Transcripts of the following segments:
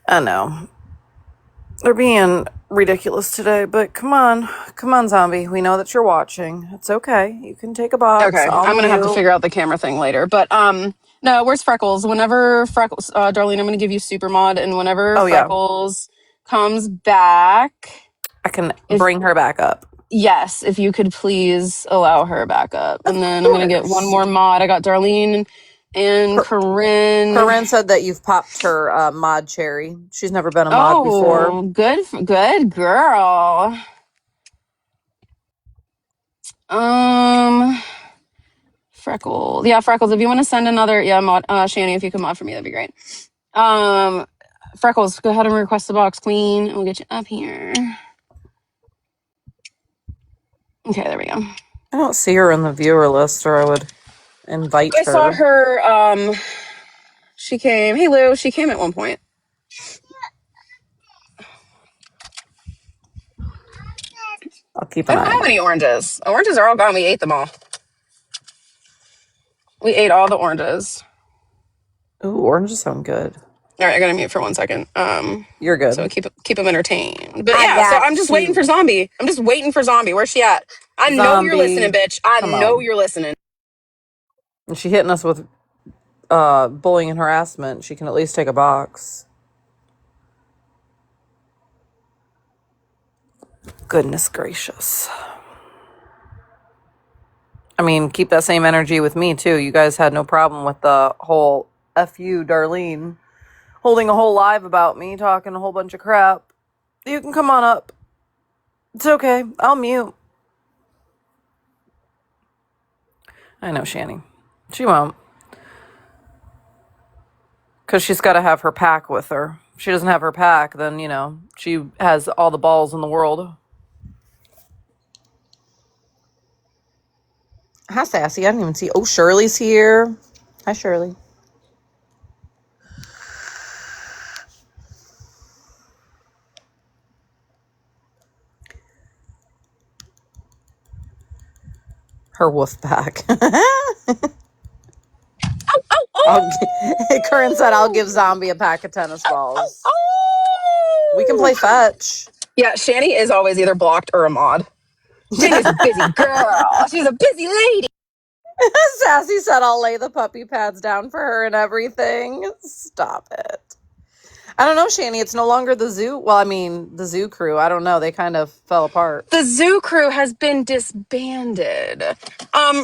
I know. They're being ridiculous today, but come on. Come on, zombie. We know that you're watching. It's okay. You can take a box. Okay, I'll I'm gonna have to mute. figure out the camera thing later. But no, where's Freckles? Whenever Freckles, Darlene, I'm gonna give you super mod, and whenever Oh, yeah. Freckles comes back, I can if bring her back up. yes, if you could please allow her back up, Of and then I'm gonna get one course. more mod. I got Darlene and Cor- Corinne. Corinne said that you've popped her mod cherry. She's never been a mod before. Oh, good girl. Freckles. Yeah, Freckles. If you want to send another, mod, Shani, if you could mod for me, that'd be great. Freckles, go ahead and request the box, Queen, and we'll get you up here. Okay, there we go. I don't see her in the viewer list, or I would invite I her. saw her. She came. Hey, Lou. She came at one point. I'll keep I an don't eye have on any her. oranges. Oranges are all gone. We ate them all. We ate all the oranges. Ooh, oranges sound good. All right, I gotta mute for 1 second. You're good. So keep them entertained. But I yeah, so got I'm just waiting you. for Zombie. I'm just waiting for Zombie. Where's she at? I know you're listening, Zombie. bitch. I Come know on. you're listening. And she hitting us with bullying and harassment. She can at least take a box. Goodness gracious. I mean, keep that same energy with me, too. You guys had no problem with the whole F you, Darlene, holding a whole live about me, talking a whole bunch of crap. You can come on up. It's okay. I'll mute. I know, Shani. She won't. Because she's got to have her pack with her. If she doesn't have her pack, then, she has all the balls in the world. Hi, Sassy. I didn't even see. Oh, Shirley's here. Hi, Shirley. Her wolf pack. Corinne said, I'll give Zombie a pack of tennis balls. We can play fetch. Yeah, Shani is always either blocked or a mod. Shani's a busy girl. She's a busy lady. Sassy said, I'll lay the puppy pads down for her and everything. Stop it. I don't know, Shani. It's no longer the zoo. Well, I mean, the zoo crew. I don't know. They kind of fell apart. The zoo crew has been disbanded.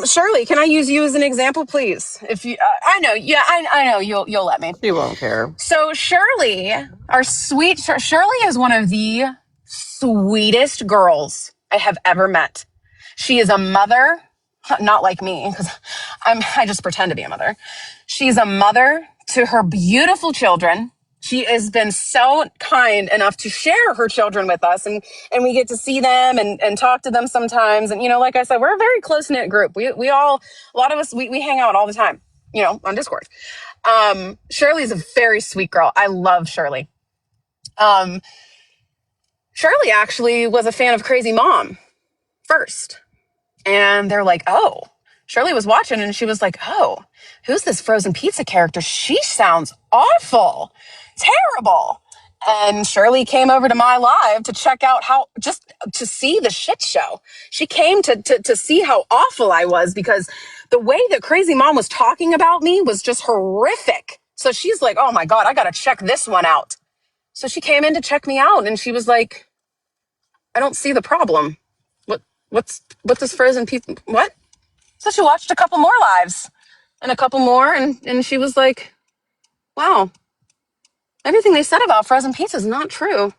Shirley, can I use you as an example, please? If you, I know, yeah, I know you'll let me. She won't care. So Shirley, our sweet Shirley is one of the sweetest girls I have ever met. She is a mother, not like me, because I just pretend to be a mother. She's a mother to her beautiful children. She has been so kind enough to share her children with us, and we get to see them and talk to them sometimes. And, like I said, we're a very close-knit group. We all, a lot of us, we hang out all the time, on Discord. Shirley's a very sweet girl. I love Shirley. Shirley actually was a fan of Crazy Mom first. And they're like, oh, Shirley was watching and she was like, oh, who's this frozen pizza character? She sounds awful, terrible. And Shirley came over to my live to check out just to see the shit show. She came to see how awful I was, because the way that Crazy Mom was talking about me was just horrific. So she's like, oh my God, I got to check this one out. So she came in to check me out and she was like, I don't see the problem. What's this frozen pizza? What? So she watched a couple more lives and a couple more, and she was like, wow, everything they said about frozen pizza is not true.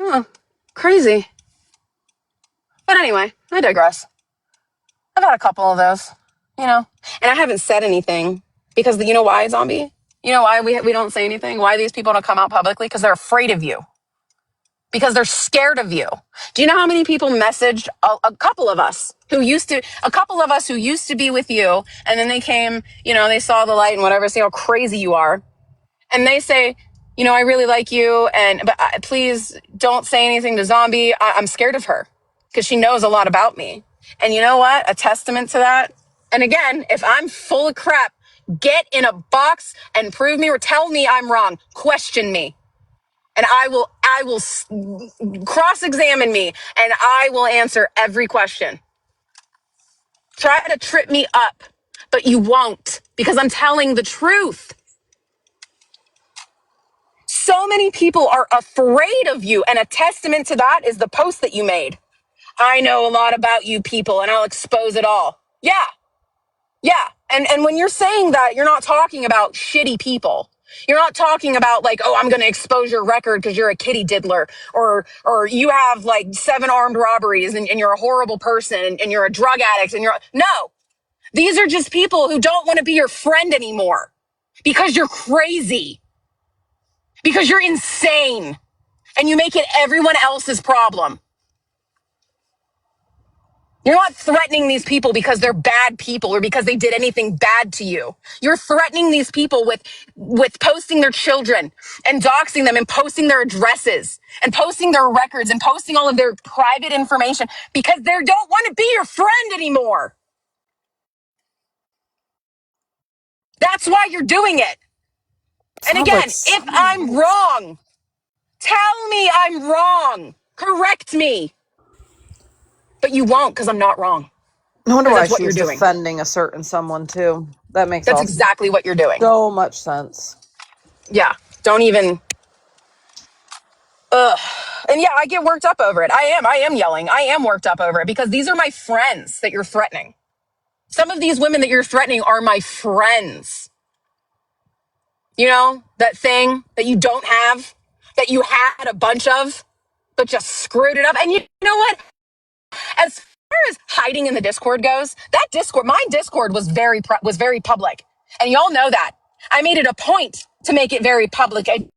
Huh, crazy. But anyway, I digress. I've had a couple of those, and I haven't said anything because you know why, Zombie? You know why we don't say anything? Why these people don't come out publicly? Because they're afraid of you. Because they're scared of you. Do you know how many people messaged a couple of us who used to be with you, and then they came, they saw the light and whatever, see how crazy you are, and they say, I really like you, but please don't say anything to Zombie. I'm scared of her because she knows a lot about me. And you know what? A testament to that. And again, if I'm full of crap, Get in a box and prove me or tell me I'm wrong. Question me. And I will cross-examine me and I will answer every question. Try to trip me up, but you won't because I'm telling the truth. So many people are afraid of you, and a testament to that is the post that you made. I know a lot about you people, and I'll expose it all. Yeah, yeah. And when you're saying that, you're not talking about shitty people. You're not talking about like, oh, I'm going to expose your record because you're a kitty diddler, or you have like 7 armed robberies, and you're a horrible person, and you're a drug addict, and you're no. These are just people who don't want to be your friend anymore because you're crazy, because you're insane, and you make it everyone else's problem. You're not threatening these people because they're bad people or because they did anything bad to you. You're threatening these people with posting their children and doxing them and posting their addresses and posting their records and posting all of their private information because they don't want to be your friend anymore. That's why you're doing it. And Sounds like again, if I'm wrong, tell me I'm wrong. Correct me. But you won't because I'm not wrong. I wonder Because why that's what she you're was doing. defending a certain someone too. That makes That's exactly what you're doing. so much sense. Yeah. Don't even. Ugh. And yeah, I get worked up over it. I am yelling. I am worked up over it because these are my friends that you're threatening. Some of these women that you're threatening are my friends. You know, that thing that you don't have, that you had a bunch of, but just screwed it up. And you know what? As far as hiding in the Discord goes, that Discord, my Discord was very public. And y'all know that. I made it a point to make it very public. I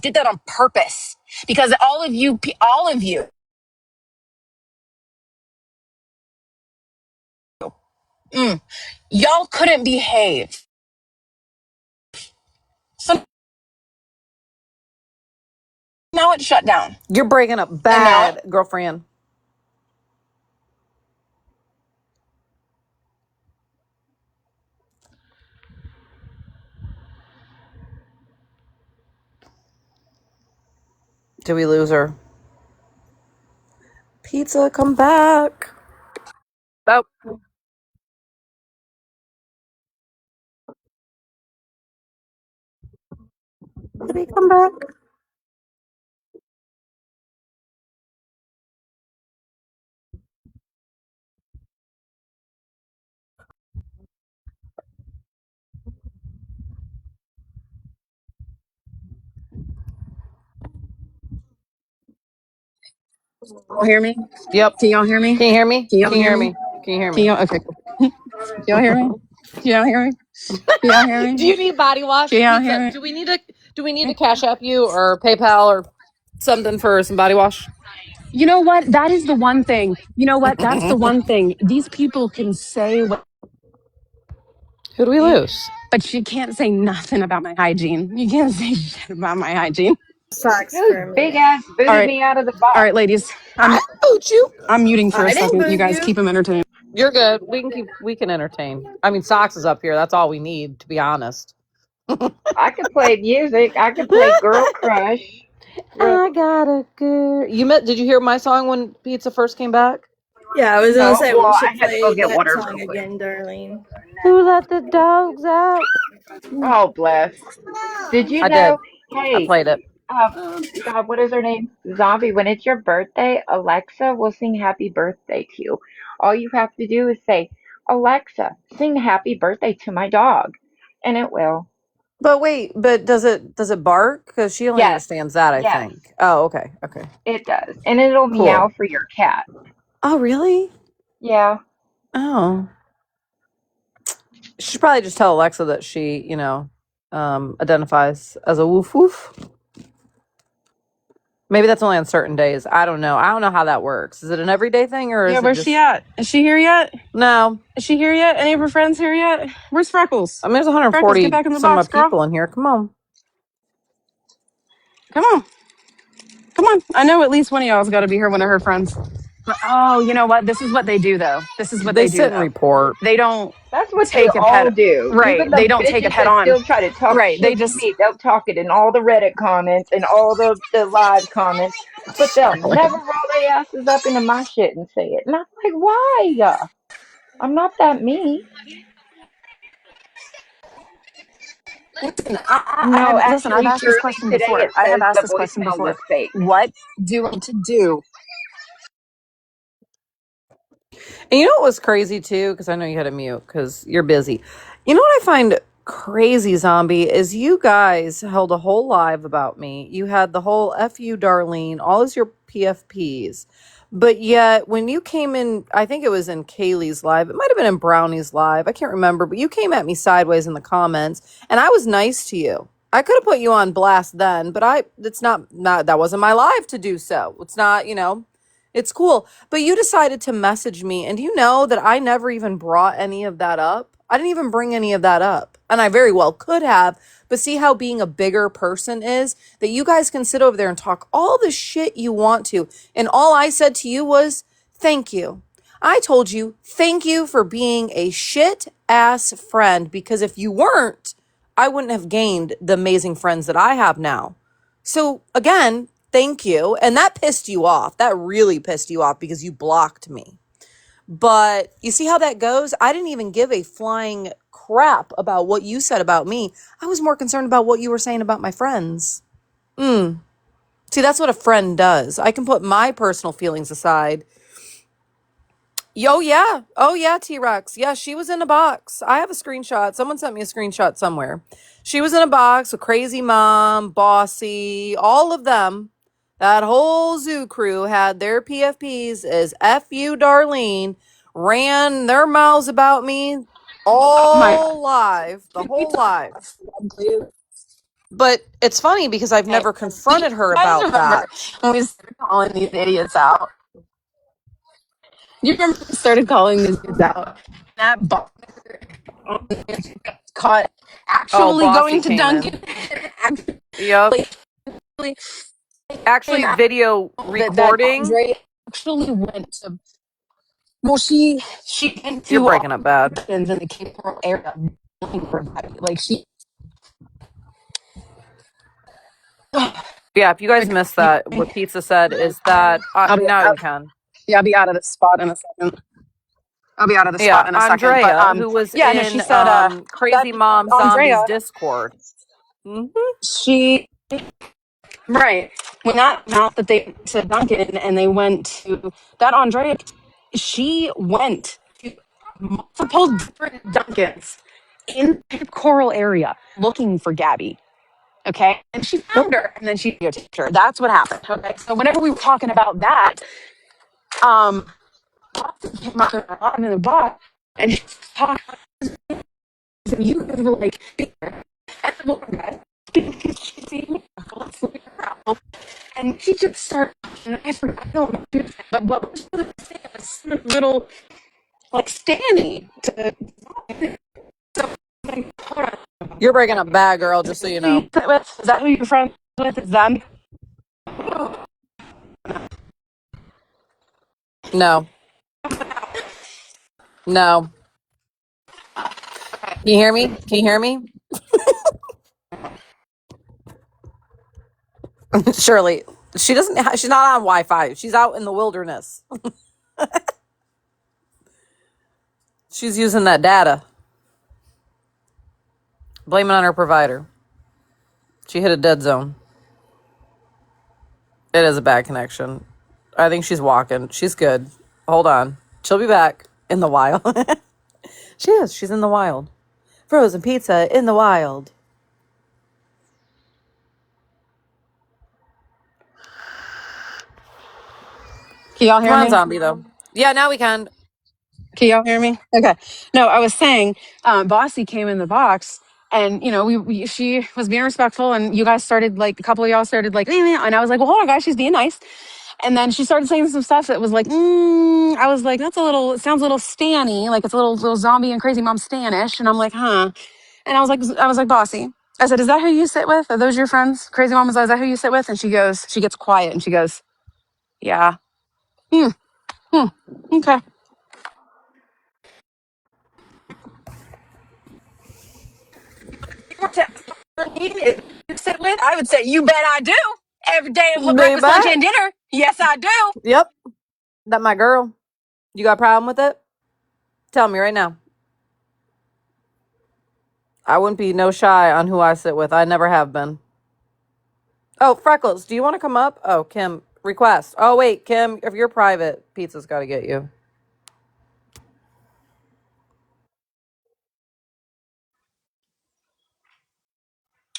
did that on purpose because all of you, y'all couldn't behave. So now it's shut down. You're breaking up bad, girlfriend. Did we lose her? Pizza, come back. Oh. Did he come back? Y'all hear me? Yep. Can y'all hear me? Can you hear me? Can y'all Can you hear hear me? me? Can you hear Can me? y'all? Okay, cool. Can y'all hear me? Can y'all hear me? Can y'all hear me? Do you need body wash? Can y'all Pizza? hear me? Do we need to cash app you or PayPal or something for some body wash? You know what? That is the one thing. You know what? That's the one thing. These people can say what, Who do we lose? but you can't say nothing about my hygiene. You can't say shit about my hygiene. Socks Whose for a big minute. ass All booted right, me out of the all box? right, ladies. I boot you. I'm muting for a I didn't second. You boot guys you. keep them entertained. You're good. We can entertain. I mean, Socks is up here. That's all we need, to be honest. I could play music. I could play Girl Crush. I got a girl. Did you hear my song when Pizza first came back? Yeah, I was gonna No, say well, we I should had to go play get that water song real quick. again, Darlene. Who let the dogs out? Oh, bless. Did you I did. know? I Hey, played it. um, God, what is her name? Zombie. When it's your birthday, Alexa will sing happy birthday to you. All you have to do is say, Alexa, sing happy birthday to my dog. And it will. But wait, does it bark? Because she only Yes, understands that, I yes, think. Oh, okay, okay, it does. And it'll cool. meow for your cat. Oh, really? Yeah. Oh, she should probably just tell Alexa that she, identifies as a woof woof. Maybe that's only on certain days. I don't know. I don't know how that works. Is it an everyday thing or Yeah, is it where's just she at? Is she here yet? no? Is she here yet? Any of her friends here yet? Where's Freckles? I mean, there's Freckles, get 140 back in the some box, odd girl. people in here. Come on. Come on. Come on. I know at least one of y'all's got to be here, one of her friends. Oh, you know what? This is what they do, though. This is what They they do, sit and though. report. They don't That's what they take it all head. do. Right. Even They the don't take it bitches head that on. still try to talk Right. They shit to just me, they'll talk it in all the Reddit comments and all the live comments, but they'll never roll their asses up into my shit and say it. And I'm like, why? I'm not that mean. listen. No, Listen. I've actually, asked this Shirley, question today before. it I have says asked the this question voicemail was before. fake. What do you want to do? And you know what was crazy too? Because I know you had to mute because you're busy. You know what I find crazy, Zombie, is you guys held a whole live about me. You had the whole F you, Darlene, all as your PFPs. But yet, when you came in, I think it was in Kaylee's live, it might have been in Brownie's live, I can't remember, but you came at me sideways in the comments, and I was nice to you. I could have put you on blast then, but it's not that wasn't my live to do so. It's not, it's cool. But you decided to message me, and you know that I never even brought any of that up. I didn't even bring any of that up. And I very well could have. But see how being a bigger person is? That you guys can sit over there and talk all the shit you want to. And all I said to you was, thank you. I told you, thank you for being a shit ass friend. Because if you weren't, I wouldn't have gained the amazing friends that I have now. So again, thank you. And that pissed you off. That really pissed you off because you blocked me. But you see how that goes? I didn't even give a flying crap about what you said about me. I was more concerned about what you were saying about my friends. See, that's what a friend does. I can put my personal feelings aside. Yo, yeah. Oh, yeah, T Rex. Yeah, she was in a box. I have a screenshot. Someone sent me a screenshot somewhere. She was in a box with Crazy Mom, Bossy, all of them. That whole zoo crew had their PFPs as F you, Darlene, ran their mouths about me Oh my all live, the Can we whole talk live. about Fred, please? But it's funny because I've Okay. never Do you confronted her guys about remember that. when we started calling these idiots out? You remember we started calling these kids out? That boss got caught Oh, actually Bossy going to came Dunkin'. in. Yep. actually Actually, came out video that recording. Andre actually went to. Well, she went You're to breaking up bad. in the Cape Coral area. Like she. Yeah, if you guys Like, missed that, what Pizza said is that I'll be now out, you can. yeah, I'll be out of this spot in a second. I'll be out of the Yeah, spot in a second. But Andrea, who was yeah, no, she in said that Crazy Mom Zombies Andrea, Discord. Hmm. she right when that amount that they went to Duncan and they went to that Andrea, she went to multiple different Duncans in the Coral area looking for Gabby. Okay, and she found her, and then she videotaped her. That's what happened. Okay, so whenever we were talking about that, um, came up in the box, and she talked. So you guys were like, and the woman got because she see me, let's look at her out. And she just started, and I forgot, I don't know, but what was the thing? It was some little, like, Stanny. So, like, hold on. You're breaking up bad, girl, just so you Who you know. sit with? Is that who you're friends with? Is them? No. No. Can you hear me? Can you hear me? Shirley, she's not on Wi-Fi. She's out in the wilderness. She's using that data. Blame it on her provider. She hit a dead zone. It is a bad connection. I think she's walking. She's good. Hold on. She'll be back in the wild. She is. She's in the wild. Frozen pizza in the wild. Can y'all Come hear on, me? zombie, though. Yeah, now we can. Can y'all hear me? Okay. No, I was saying, Bossy came in the box, and she was being respectful, and you guys started like a couple of y'all started like, and I was like, well, hold on, guys, she's being nice, and then she started saying some stuff that was like, I was like, it sounds a little Stanny, like it's a little zombie and crazy mom Stanish, and I'm like, huh, and I was like, Bossy. I said, is that who you sit with? Are those your friends? Crazy mom is that who you sit with? And she gets quiet and she goes, yeah. Hmm. Okay. You sit with? I would say, you bet I do. Every day of They breakfast, lunch, bet. and dinner. Yes, I do. Yep. That my girl. You got a problem with it? Tell me right now. I wouldn't be no shy on who I sit with. I never have been. Oh, Freckles, do you want to come up? Oh, Kim, request. Oh, wait, Kim, if you're private, pizza's got to get you.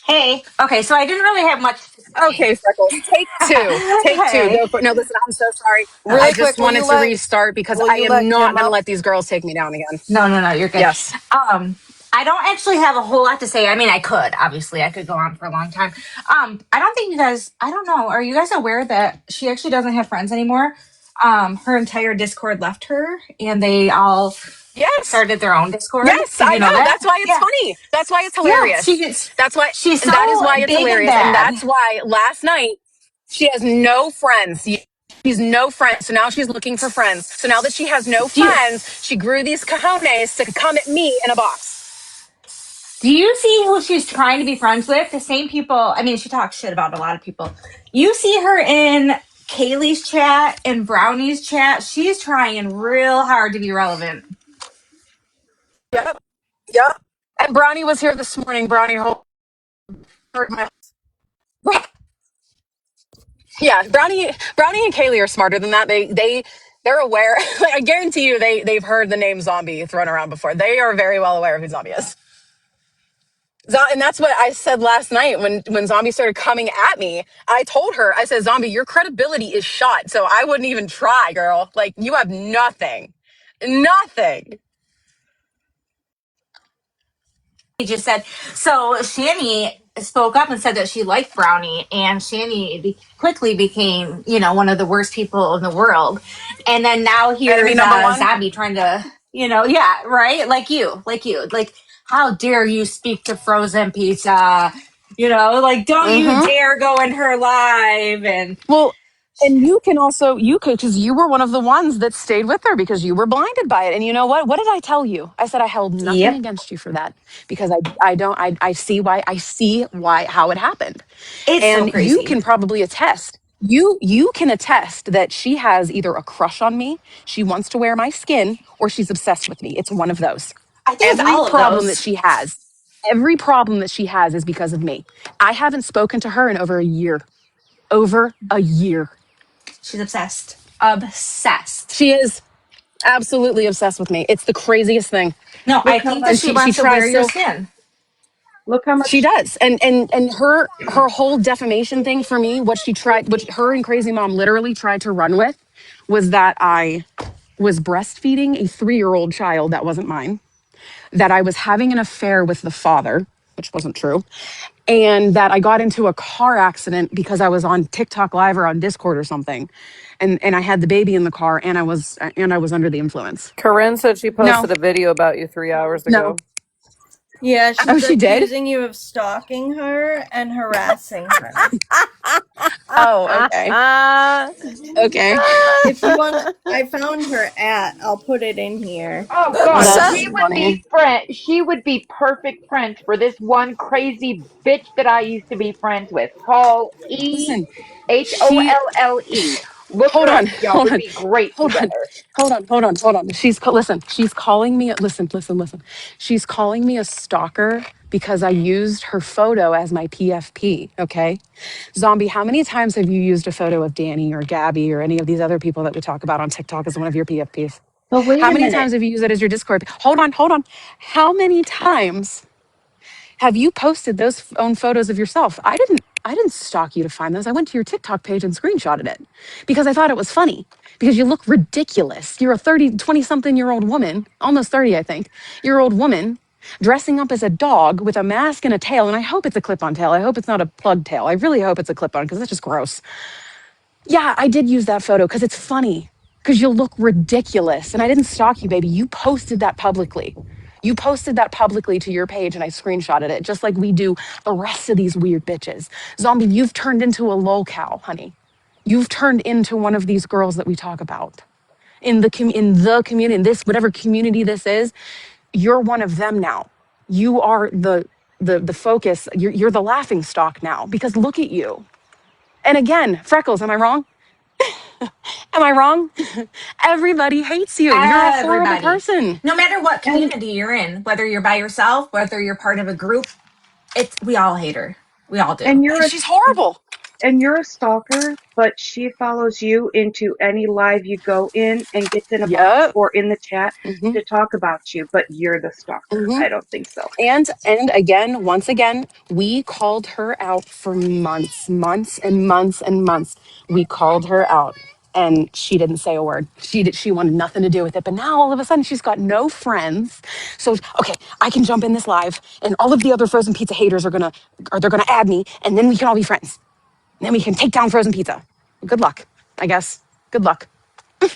Hey, okay, so I didn't really have much to say. Okay, Freckles, take two. Take two. Hey, Go for it. No, listen, I'm so sorry. I Really okay. quick, just wanted to restart because will I you am let not Kim going to up? let these girls take me down again. No, you're good. Yes. I don't actually have a whole lot to say. I mean, I could, obviously, I could go on for a long time. I don't think you guys, I don't know. Are you guys aware that she actually doesn't have friends anymore? Her entire Discord left her and they all Yes. started their own Discord. Yes, Did I you know know. that? That's why it's Yeah. funny. That's why it's Yeah, hilarious. That's why, she's and that is so why it's big and hilarious. And bad. that's why last night she has no friends. She's no friends. So now she's looking for friends. So now that she has no Do you, friends, she grew these cojones to come at me in a box. Do you see who she's trying to be friends with? The same people. I mean, she talks shit about a lot of people. You see her in Kaylee's chat and Brownie's chat. She's trying real hard to be relevant. Yep. Yep. And Brownie was here this morning. Brownie heard my. Yeah, Brownie and Kaylee are smarter than that. They're aware. I guarantee you they've heard the name zombie thrown around before. They are very well aware of who zombie is. And that's what I said last night when Zombie started coming at me. I told her, I said, Zombie, your credibility is shot. So I wouldn't even try, girl. Like, you have nothing. Nothing. He just said, so Shani spoke up and said that she liked Brownie, and Shani quickly became, one of the worst people in the world. And then now Enemy here's number one. Zombie trying to, yeah, right? Like, how dare you speak to frozen pizza? Don't you Mm-hmm. dare go in her live. And Well, and you could, because you were one of the ones that stayed with her because you were blinded by it. And you know what? What did I tell you? I said I held nothing yep, against you for that because I see why how it happened. it's so And you crazy. can probably attest. You can attest that she has either a crush on me, she wants to wear my skin, or she's obsessed with me. It's one of those. I think it's Every all of problem that those. she has, every problem that she has is because of me. I haven't spoken to her in over a year. Over a year. She's obsessed. Obsessed. She is absolutely obsessed with me. It's the craziest thing. No, I Look how think that And much. she she wants to wear tries your so skin. Look how she much. does. And her whole defamation thing for me, what her and Crazy Mom literally tried to run with was that I was breastfeeding a 3-year-old child that wasn't mine, that I was having an affair with the father, which wasn't true, and that I got into a car accident because I was on TikTok live or on Discord or something. And I had the baby in the car and I was under the influence. Corinne said she No. posted a video about you 3 hours No. ago. Yeah, Oh, she's she did? accusing you of stalking her and harassing her. Oh, okay. Okay. If you want, I found her at. I'll put it in here. Oh Oh, God, Seth, that's she would be funny. She would be perfect friends for this one crazy bitch that I used to be friends with. Call Listen, she EHOLLE. Look hold her up. on, Y'all hold would on, be great hold on, together. hold on. Listen. She's calling me. Listen. She's calling me a stalker because I used her photo as my PFP. Okay, Zombie. How many times have you used a photo of Danny or Gabby or any of these other people that we talk about on TikTok as one of your PFPs? But wait How a many minute. times have you used it as your Discord? Hold on. How many times have you posted those own photos of yourself? I didn't stalk you to find those. I went to your TikTok page and screenshotted it because I thought it was funny because you look ridiculous. You're a 20 something year old woman, almost 30 I think, year old woman dressing up as a dog with a mask and a tail, and I hope it's a clip-on tail. I hope it's not a plug tail. I really hope it's a clip-on because that's just gross. Yeah, I did use that photo because it's funny, because you look ridiculous. And I didn't stalk you, baby. You posted that publicly. You posted that publicly to your page and I screenshotted it, just like we do the rest of these weird bitches. Zombie, you've turned into a lolcow, honey. You've turned into one of these girls that we talk about. in the community, in this whatever community this is, you're one of them now. You are the focus. You're the laughing stock now because look at you. And again, Freckles, am I wrong? Am I wrong? Everybody hates you. You're a horrible Everybody, person. no matter what And community you're in, whether you're by yourself, whether you're part of a group, it's we all hate her. We all do. and you're a She's horrible. and you're a stalker, but she follows you into any live you go in and gets in a box Yep. or in the chat hmm to talk about you, but you're the stalker. hmm I don't think so. And again, once again, we called her out for months and months and months. We called her out, and she didn't say a word. She wanted nothing to do with it. But now all of a sudden, she's got no friends. So okay, I can jump in this live, and all of the other frozen pizza haters they're gonna add me, and then we can all be friends. And then we can take down frozen pizza. Good luck, I guess. Good luck.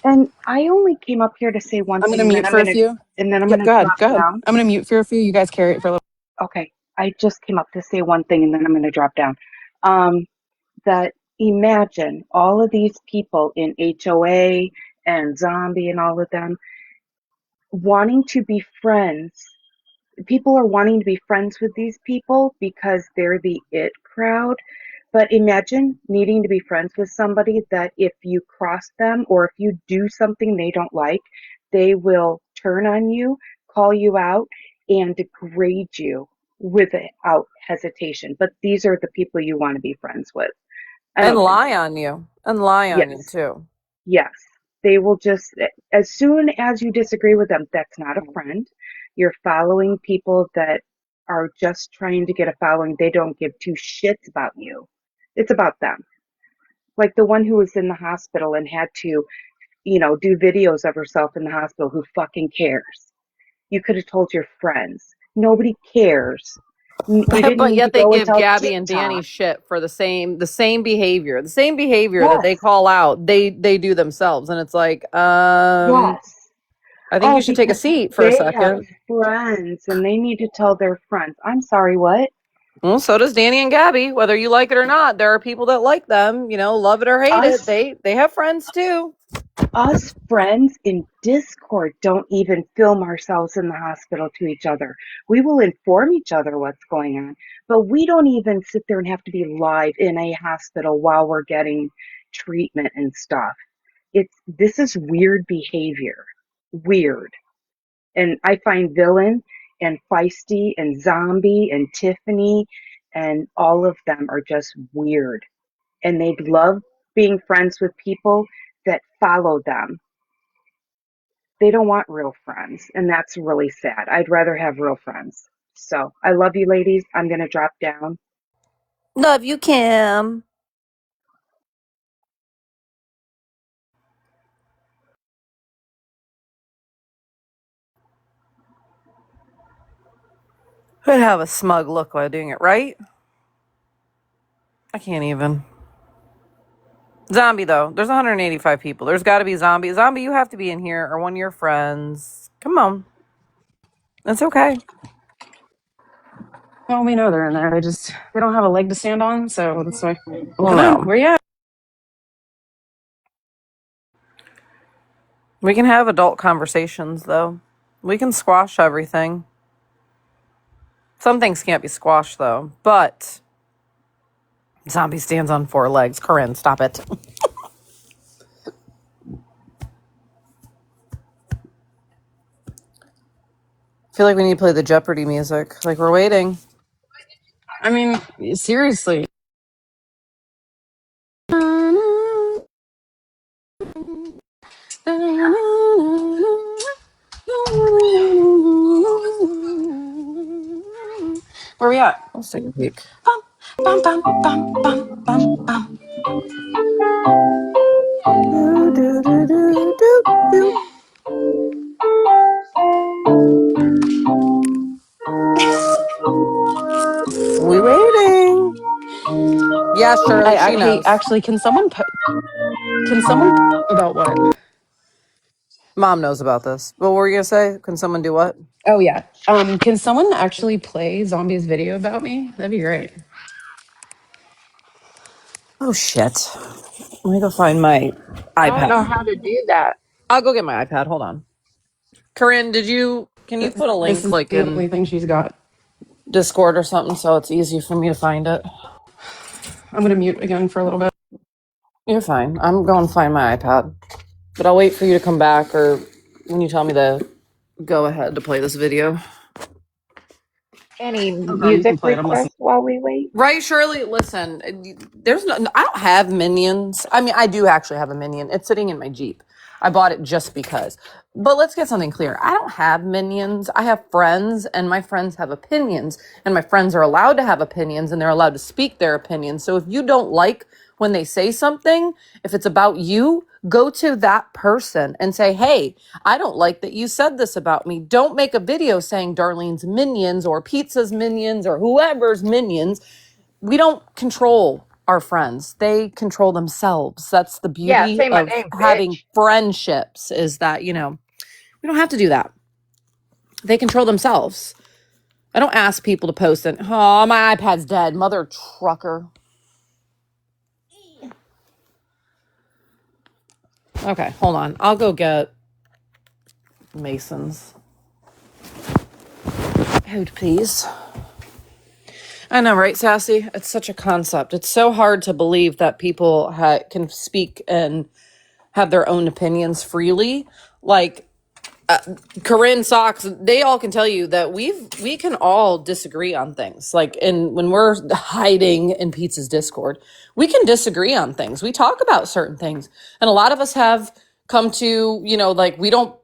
And I only came up here to say one I'm thing, gonna and then mute I'm for a gonna few. Yep, go ahead. drop Go ahead. down. I'm gonna mute for a few. You guys carry it for a little. Okay, I just came up to say one thing, and then I'm gonna drop down. Um, that imagine all of these people in HOA and Zombie and all of them wanting to be friends. People are wanting to be friends with these people because they're the it crowd. But imagine needing to be friends with somebody that if you cross them or if you do something they don't like, they will turn on you, call you out, and degrade you without hesitation. But these are the people you want to be friends with. I And don't think lie so. on you. And lie on you Yes. too. Yes, they will just, as soon as you disagree with them, that's not a friend. You're following people that are just trying to get a following. They don't give two shits about you. It's about them. Like the one who was in the hospital and had to, do videos of herself in the hospital. Who fucking cares? You could have told your friends. Nobody cares. You didn't But need to yet they go and give tell Gabby and Danny TikTok. shit for the same behavior. The same behavior that they Yes, call out, they do themselves. And it's like, yes. I think you Oh, should take a because seat for a they have second. friends and they need to tell their friends. I'm sorry, what? Well, so does Danny and Gabby, whether you like it or not. There are people that like them, love it or hate it. Us They have friends too. us friends in Discord don't even film ourselves in the hospital to each other. We will inform each other what's going on, but we don't even sit there and have to be live in a hospital while we're getting treatment and stuff. This is weird behavior. Weird. And I find Villain and Feisty and Zombie and Tiffany and all of them are just weird. And they love being friends with people that follow them. They don't want real friends, and that's really sad. I'd rather have real friends. So I love you ladies. I'm going to drop down. Love you, Kim. I'd have a smug look while doing it, right? I can't even. Zombie, though. There's 185 people. There's got to be Zombie. Zombie, you have to be in here, or one of your friends. Come on. It's okay. Well, we know they're in there. They don't have a leg to stand on, so that's why. Well, Come on, no. where you at? We can have adult conversations, though. We can squash everything. Some things can't be squashed, though. But Zombie stands on 4 legs. Corinne, stop it. I feel like we need to play the Jeopardy music. Like, we're waiting. I mean, seriously. Where we at? Let's take a peek. Bum, bum, bum, bum, bum, bum, bum. Do, do, do, do, do, do. We waiting. Yeah, Shirley, she Hey, knows. actually, can someone about what? Mom knows about this. What were you gonna say? Can someone do what? Oh yeah. Can someone actually play Zombie's video about me? That'd be great. Oh shit. Let me go find my I don't know iPad. how to do that. I'll go get my iPad. Hold on. Corinne, can you put a This link is like the only in thing she's got. Discord or something so it's easy for me to find it? I'm gonna mute again for a little bit. You're fine. I'm going to find my iPad. But I'll wait for you to come back or when you tell me to go ahead to play this video. Any Oh, girl, you can music play it. I'm listening. requests while we wait? Right, Shirley? Listen, I don't have minions. I mean, I do actually have a minion. It's sitting in my Jeep. I bought it just because. But let's get something clear. I don't have minions. I have friends, and my friends have opinions, and my friends are allowed to have opinions, and they're allowed to speak their opinions. So if you don't like when they say something, if it's about you, go to that person and say, hey, I don't like that you said this about me. Don't make a video saying Darlene's minions or Pizza's minions or whoever's minions. We don't control our friends. They control themselves. That's the Yeah, beauty say my of name, having bitch. friendships is that, we don't have to do that. They control themselves. I don't ask people to post it. Oh, my iPad's dead. Mother trucker. Okay, hold on. I'll go get Mason's. Hold, please. I know, right, Sassy? It's such a concept. It's so hard to believe that people can speak and have their own opinions freely. Like, Corinne Socks, they all can tell you that we can all disagree on things. Like, when we're hiding in Pizza's Discord, we can disagree on things. We talk about certain things, and a lot of us have come to like we don't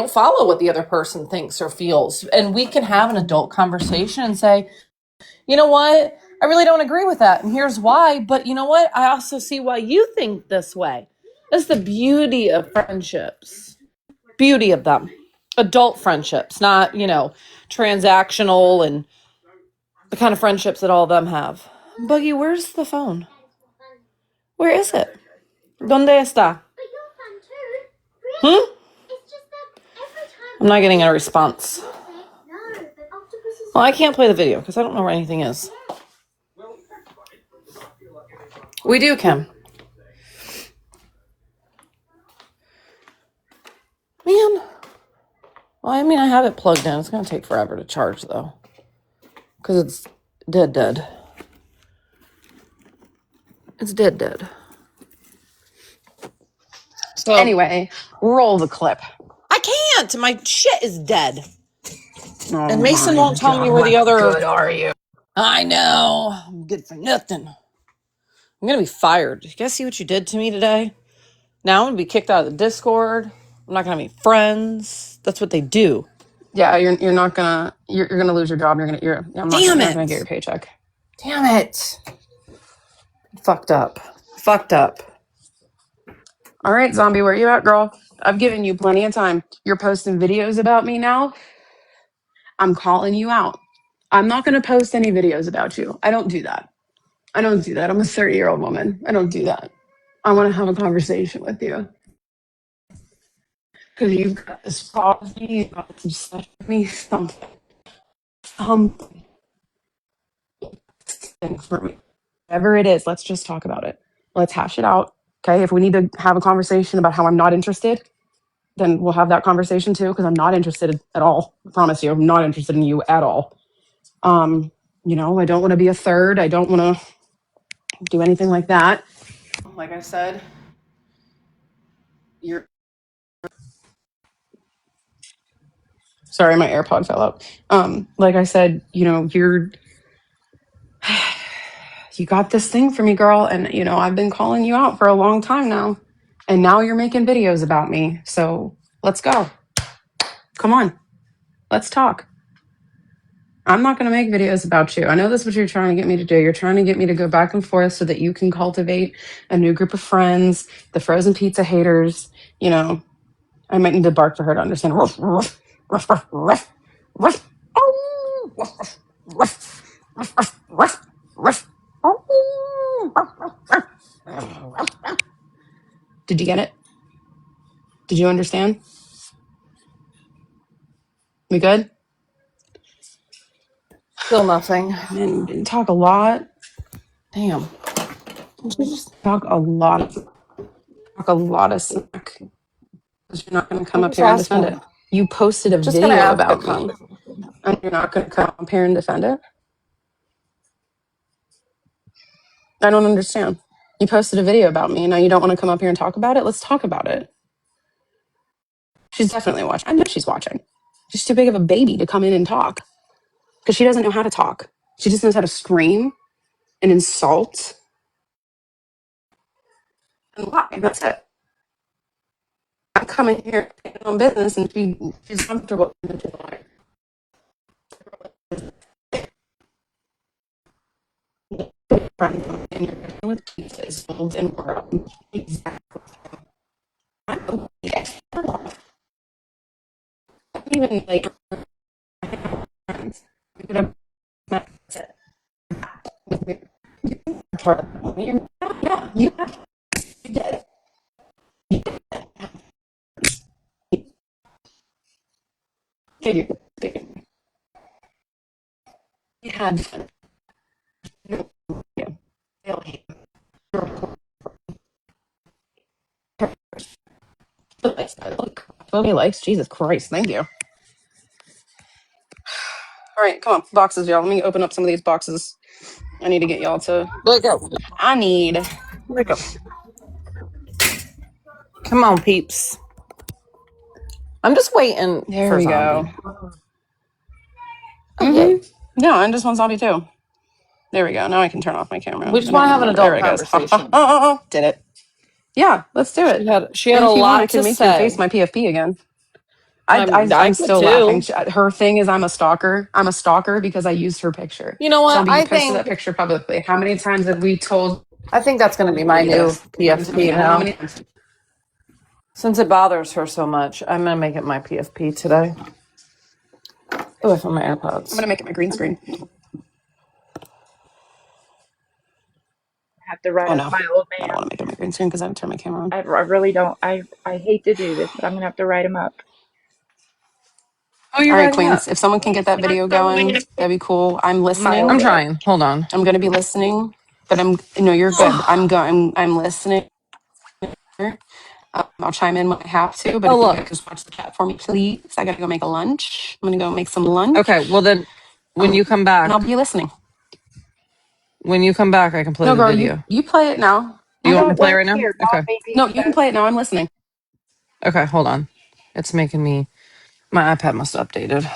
follow what the other person thinks or feels, and we can have an adult conversation and say, you know what, I really don't agree with that, and here's why. But you know what, I also see why you think this way. That's the beauty of friendships. Beauty of them. Adult friendships, not, transactional and the kind of friendships that all of them have. Buggy, where's the phone? Where is it? ¿Dónde está? Hmm? I'm not getting a response. Well, I can't play the video because I don't know where anything is. We do, Kim. Man. Well, I mean, I have it plugged in. It's going to take forever to charge, though. Because it's dead. It's dead. So, Anyway, roll the clip. I can't. My shit is dead. Oh, And Mason won't tell me where the other... Good are you? I know. I'm good for nothing. I'm going to be fired. You guys see what you did to me today? Now I'm going to be kicked out of the Discord. I'm not going to have any friends. That's what they do. Yeah, you're not gonna you're gonna lose your job. I'm not gonna get your paycheck. Damn it. Fucked up. All right, Zombie, where you at, girl? I've given you plenty of time. You're posting videos about me now. I'm calling you out. I'm not gonna post any videos about you. I don't do that. I'm a 30-year-old woman. I don't do that. I want to have a conversation with you. Because you've got this policy, you've got this obsession with me, something for me. Whatever it is, let's just talk about it. Let's hash it out. Okay, if we need to have a conversation about how I'm not interested, then we'll have that conversation too, because I'm not interested at all. I promise you, I'm not interested in you at all. I don't want to be a third. I don't want to do anything like that. Like I said, you're... Sorry, my AirPod fell out. Like I said, you got this thing for me, girl. And, I've been calling you out for a long time now. And now you're making videos about me. So let's go. Come on. Let's talk. I'm not going to make videos about you. I know that's what you're trying to get me to do. You're trying to get me to go back and forth so that you can cultivate a new group of friends, the frozen pizza haters. I might need to bark for her to understand. Ruff, ruff, ruff, ruff, ruff, ruff. Oh, ruff, ruff, ruff, ruff, ruff, ruff. Oh, ruff, ruff, ruff, ruff. Did you get it? Did you understand? We good? Still nothing. Man, didn't talk a lot. Damn. Talk a lot of smack. Because you're not going to come I'm up just here and defend it. asking. You posted a Just gonna video ask a about me, and you're not going to come up here and defend it? I don't understand. You posted a video about me, and now you don't want to come up here and talk about it? Let's talk about it. She's definitely watching. I know she's watching. She's too big of a baby to come in and talk because she doesn't know how to talk. She just knows how to scream and insult and lie. That's it. I'm coming here on business, and she's comfortable in the lie. And you're dealing with pieces, folds, and world. Exactly. I don't even like friends. We could have met with me. Yeah, you have. You did. Figure. You had fun. You don't hate the lifestyle. Look, Bobby likes. Jesus Christ, thank you. All right, come on, boxes, y'all. Let me open up some of these boxes. I need to get y'all to. Wake up. I need. Wake up. Come on, peeps. I'm just waiting There for we zombie. go. Oh, yay. Yeah, and just one zombie too. There we go. Now I can turn off my camera. We just I don't want to have an remember. There adult it goes. conversation. Did it. Yeah, let's do it. She had And a if you want, I lot to can make your face say. my PFP again. I I'm could still laughing. too. Her thing is I'm a stalker. I'm a stalker because I used her picture. You know what? Zombie, you posted that picture publicly. How many times have we told I think that's going to be my you new this? PFP How now. many times? Since it bothers her so much, I'm going to make it my PFP today. Oh, I found my I'm AirPods. gonna make it my green screen. Have to write Oh up no, my old I don't man. want to make it my green screen because I haven't turned my camera on. I really don't. I hate to do this, but I'm gonna have to write him up. Oh, you're All right, writing up. Queens. If someone can get that video going, that'd be cool. I'm My I'm listening. oldest. trying. Hold on. I'm gonna be listening, but no, you're good. I'm listening. I'll chime in when I have to, but Oh, if you could look. just watch the chat for me, please. I gotta go make a lunch. I'm gonna go make some lunch. Okay, well then, when you come And I'll back, be listening. I can play No, the girl, video. you play it now. Do I you want me don't to play it work right now? here, Okay. Mom, baby. No, you can play it now. I'm listening. Okay, hold on. It's making me. My iPad must have updated.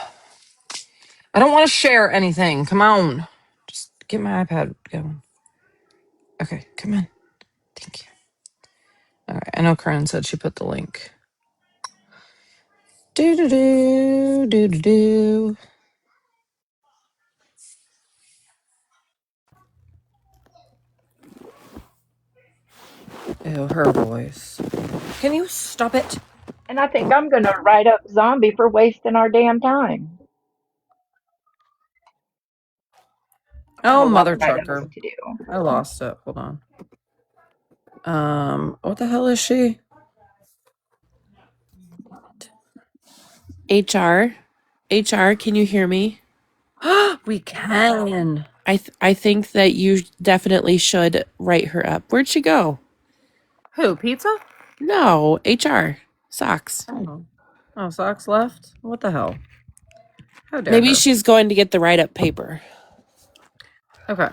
I don't want to share anything. Come on. Just get my iPad going. Okay, come on. Thank you. All right. I know Karen said she put the link. Do do do do do do. Ew, her voice. Can you stop it? And I think I'm gonna write up Zombie for wasting our damn time. I have a Oh, lot of mother writing trucker. to do. I lost it. Hold on. What the hell is she? HR, HR, can you hear me? We can. I think that you definitely should write her up. Where'd she go? Who? Pizza? No, HR. Socks. Oh, socks left? What the hell? How dare Maybe her? she's going to get the write up paper. Okay.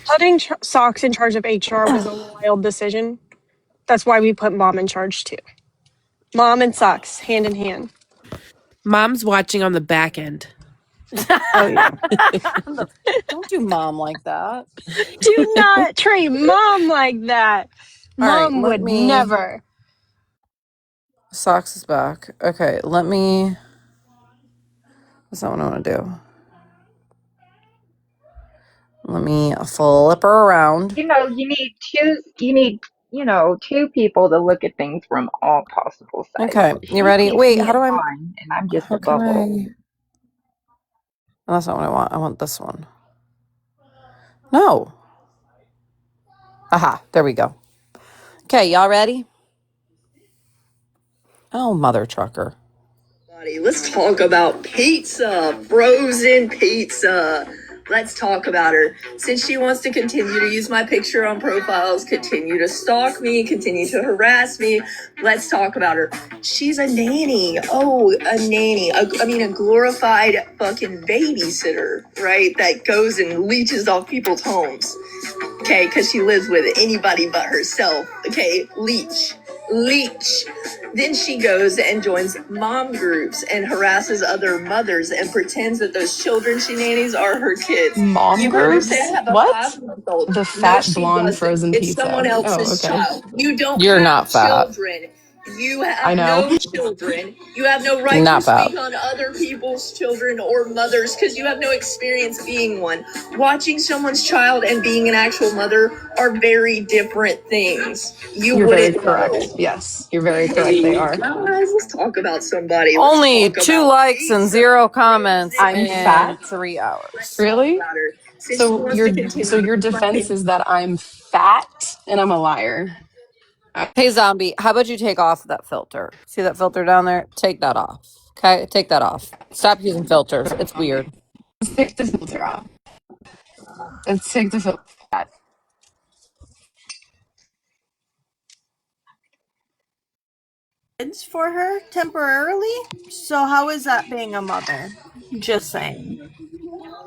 Putting Socks in charge of HR was a wild decision. That's why we put Mom in charge too. Mom and Socks, hand in hand. Mom's watching on the back end. Oh, yeah. Don't do mom like that. Do not treat Mom like that. All right, Mom would never. Socks is back. Okay, let me. That's not what I want to do. Let me flip her around. You need two. You need two people to look at things from all possible sides. Okay, you She ready? sees Wait, me how do as I? mine, and I'm just How a can bubble. I? Oh, that's not what I want. I want this one. No. Aha, there we go. Okay, y'all ready? Oh, mother trucker. Let's talk about pizza, frozen pizza. Let's talk about her. Since she wants to continue to use my picture on profiles, continue to stalk me, continue to harass me, let's talk about her. She's a nanny. Oh, a nanny. A glorified fucking babysitter, right? That goes and leeches off people's homes. Okay, because she lives with anybody but herself. Okay, leech. Then she goes and joins mom groups and harasses other mothers and pretends that those children she nannies are her kids. Mom You heard her say I groups? have a What? 5-month-old. The No, fat she blonde doesn't. frozen It's someone pizza. Oh, else's okay. child. You don't You're have not fat. children. You I have know. no children. You have no right Not to fat. speak on other people's children or mothers because you have no experience being one. Watching someone's child and being an actual mother are very different things. You're very Wouldn't correct. know. Yes, you're very correct. They Hey are. guys, let's talk about somebody. Only 2 likes and 0 comments I'm in fat? 3 hours. Really? Since she wants to So continue to your use my defense is that I'm fat and I'm a liar. Hey, zombie, how about you take off that filter? See that filter down there? Take that off. Okay, take that off. Stop using filters. It's weird. Let's take the filter off. Let's take the filter off. Kids for her temporarily. So how is that being a mother? Just saying.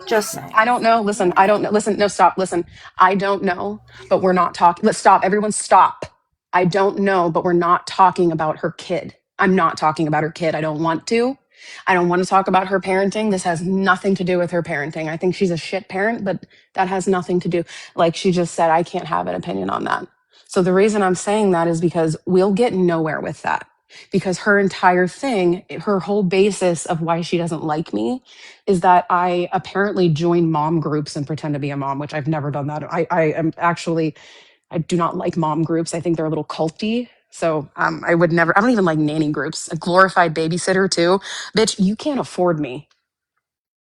Just saying. I don't know. Listen, I don't know. Listen, no, stop. Listen, I don't know, but we're not talking. Let's stop. Everyone stop. I don't know, but we're not talking about her kid. I'm not talking about her kid. I don't want to. I don't want to talk about her parenting. This has nothing to do with her parenting. I think she's a shit parent, but that has nothing to do. Like she just said, I can't have an opinion on that. So the reason I'm saying that is because we'll get nowhere with that. Because her entire thing, her whole basis of why she doesn't like me is that I apparently join mom groups and pretend to be a mom, which I've never done that. I am actually, I do not like mom groups. I think they're a little culty. So I would never, I don't even like nanny groups. A glorified babysitter too. Bitch, you can't afford me.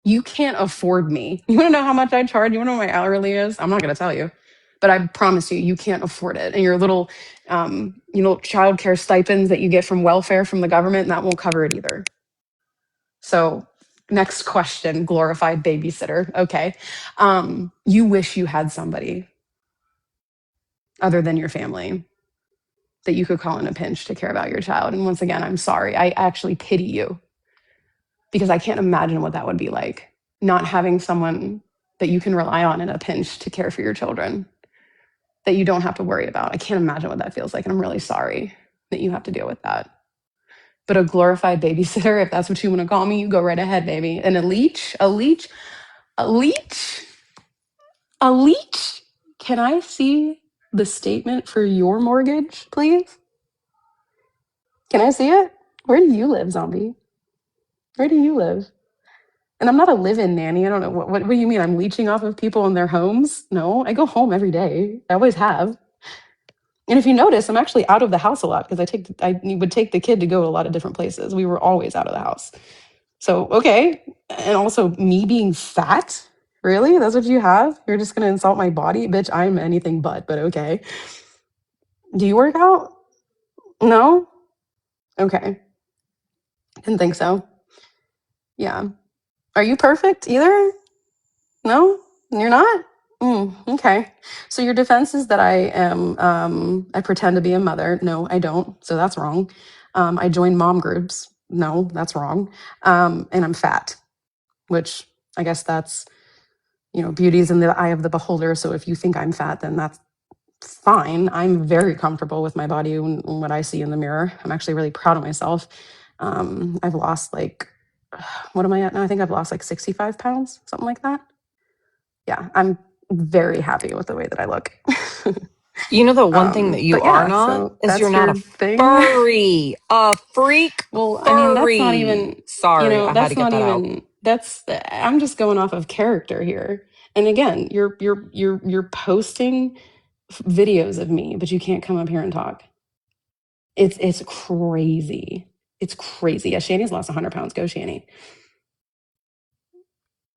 You can't afford me. You want to know how much I charge? You want to know what my hourly is? I'm not going to tell you. But I promise you, you can't afford it. And your little, childcare stipends that you get from welfare from the government, that won't cover it either. So, next question, glorified babysitter. Okay. You wish you had somebody other than your family that you could call in a pinch to care about your child. And once again, I'm sorry. I actually pity you because I can't imagine what that would be like, not having someone that you can rely on in a pinch to care for your children that you don't have to worry about. I can't imagine what that feels like. And I'm really sorry that you have to deal with that. But a glorified babysitter, if that's what you want to call me, you go right ahead, baby. And a leech. Can I see the statement for your mortgage, please? Can I see it? Where do you live, zombie? Where do you live? And I'm not a live-in nanny. I don't know. What do you mean? I'm leeching off of people in their homes? No, I go home every day. I always have. And if you notice, I'm actually out of the house a lot because I would take the kid to go to a lot of different places. We were always out of the house. So, okay. And also me being fat? Really? That's what you have? You're just going to insult my body? Bitch, I'm anything but okay. Do you work out? No? Okay. Didn't think so. Yeah. Are you perfect either? No? You're not? Okay. So your defense is that I am, I pretend to be a mother. No, I don't. So that's wrong. I join mom groups. No, that's wrong. And I'm fat, which I guess that's, beauty's in the eye of the beholder. So if you think I'm fat, then that's fine. I'm very comfortable with my body and what I see in the mirror. I'm actually really proud of myself. I've lost what am I at now? I think I've lost 65 pounds, something like that. Yeah, I'm very happy with the way that I look. You know the one thing that you But are yeah, not so is that's you're not your a thing. furry. A freak Well, I mean, that's not furry. even, Sorry, I had that's to get not that out. even, I'm just going off of character here. And again, you're posting videos of me, but you can't come up here and talk. It's crazy. It's crazy. Yeah, Shani's lost 100 pounds. Go, Shani.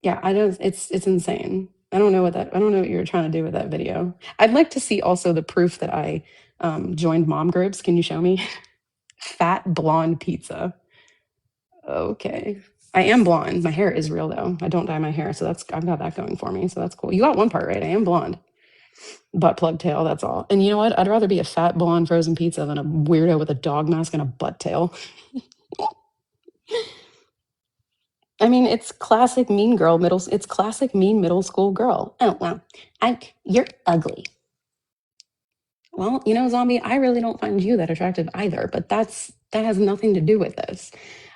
Yeah, I don't. It's insane. I don't know what you're trying to do with that video. I'd like to see also the proof that I joined mom groups. Can you show me? Fat blonde pizza. Okay. I am blonde. My hair is real though. I don't dye my hair, so that's I've got that going for me. So that's cool. You got one part right. I am blonde. Butt plug tail, that's all. And you know what? I'd rather be a fat blonde frozen pizza than a weirdo with a dog mask and a butt tail. I mean, it's classic mean girl middle. It's classic mean middle school girl. Oh well, you're ugly. Well, you know, zombie, I really don't find you that attractive either. But that has nothing to do with this.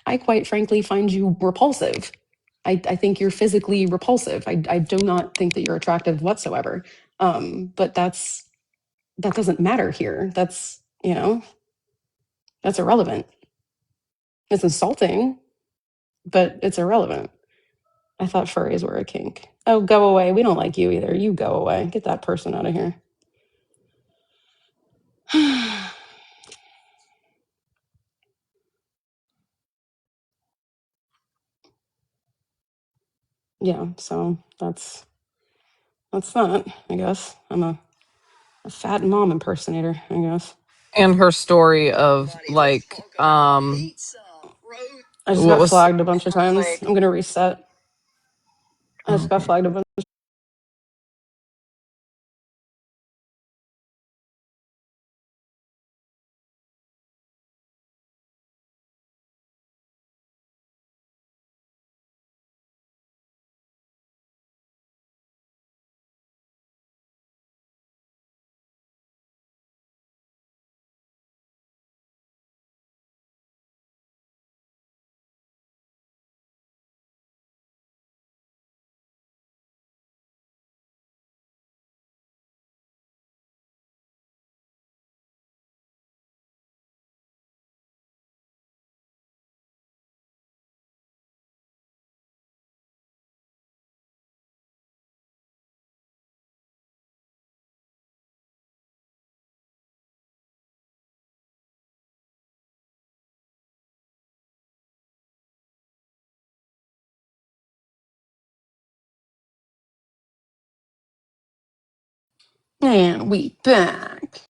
I quite frankly find you repulsive. I think you're physically repulsive. I do not think that you're attractive whatsoever. But that doesn't matter here. That's that's irrelevant. It's insulting, but it's irrelevant. I thought furries were a kink. Oh, go away. We don't like you either. You go away. Get that person out of here. Yeah, so that's that, I guess. I'm a fat mom impersonator, I guess. And her story of like, I just what got was flagged a bunch of times. I'm gonna reset. I just got flagged a bunch. And we back.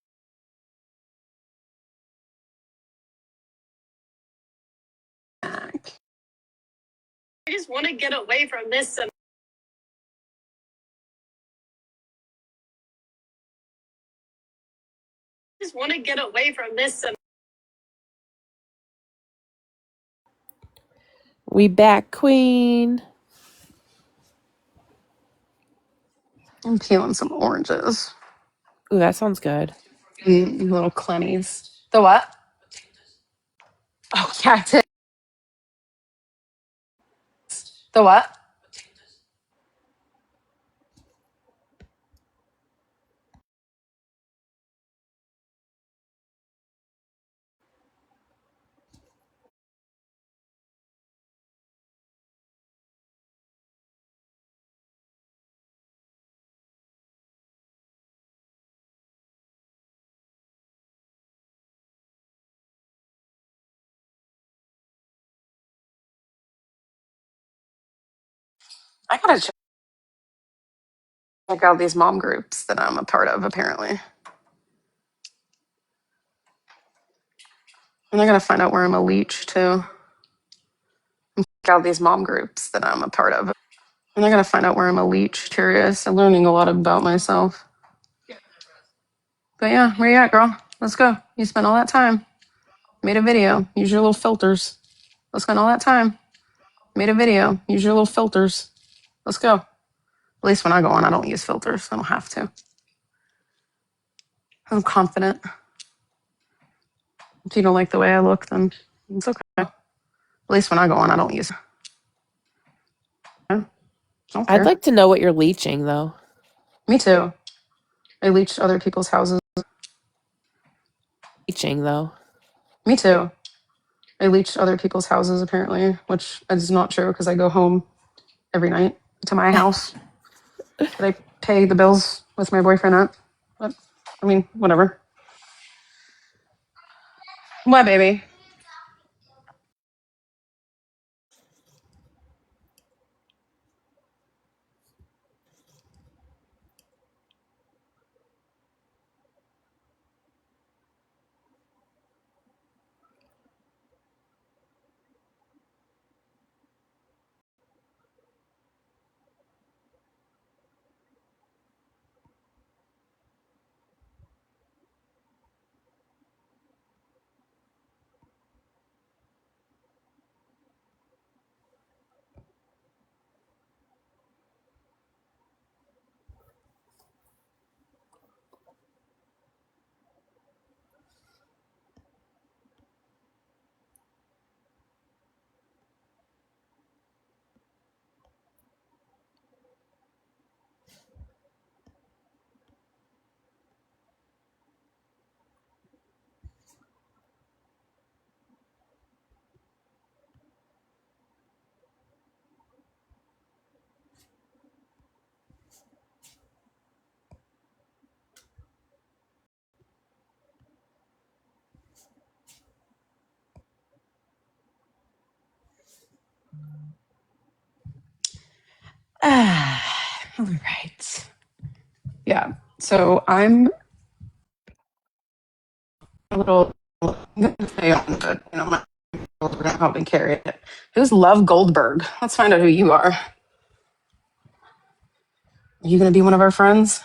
I just want to get away from this. Just want to get away from this. We back, Queen. I'm peeling some oranges. Ooh, that sounds good. Little clennies. The what? Oh, yeah, I did. The what? I gotta check out these mom groups that I'm a part of, apparently. And I gotta find out where I'm a leech too. Check out these mom groups that I'm a part of. And I gotta find out where I'm a leech. Curious. I'm learning a lot about myself. But yeah, where you at, girl? Let's go. You spent all that time. Made a video. Use your little filters. Let's spend all that time. Made a video. Use your little filters. Let's go. At least when I go on, I don't use filters. I don't have to. I'm confident. If you don't like the way I look, then it's okay. At least when I go on, I don't use. I don't I'd care. like to know what you're leeching, though. Me too. I leech other people's houses. Leeching, though. Me too. I leech other people's houses apparently, which is not true because I go home every night to my house that I pay the bills with my boyfriend at. But I mean, whatever. What, baby? Yeah. So I'm a little stay on, but my are gonna help me carry it. Who's Love Goldberg? Let's find out who you are. Are you gonna be one of our friends?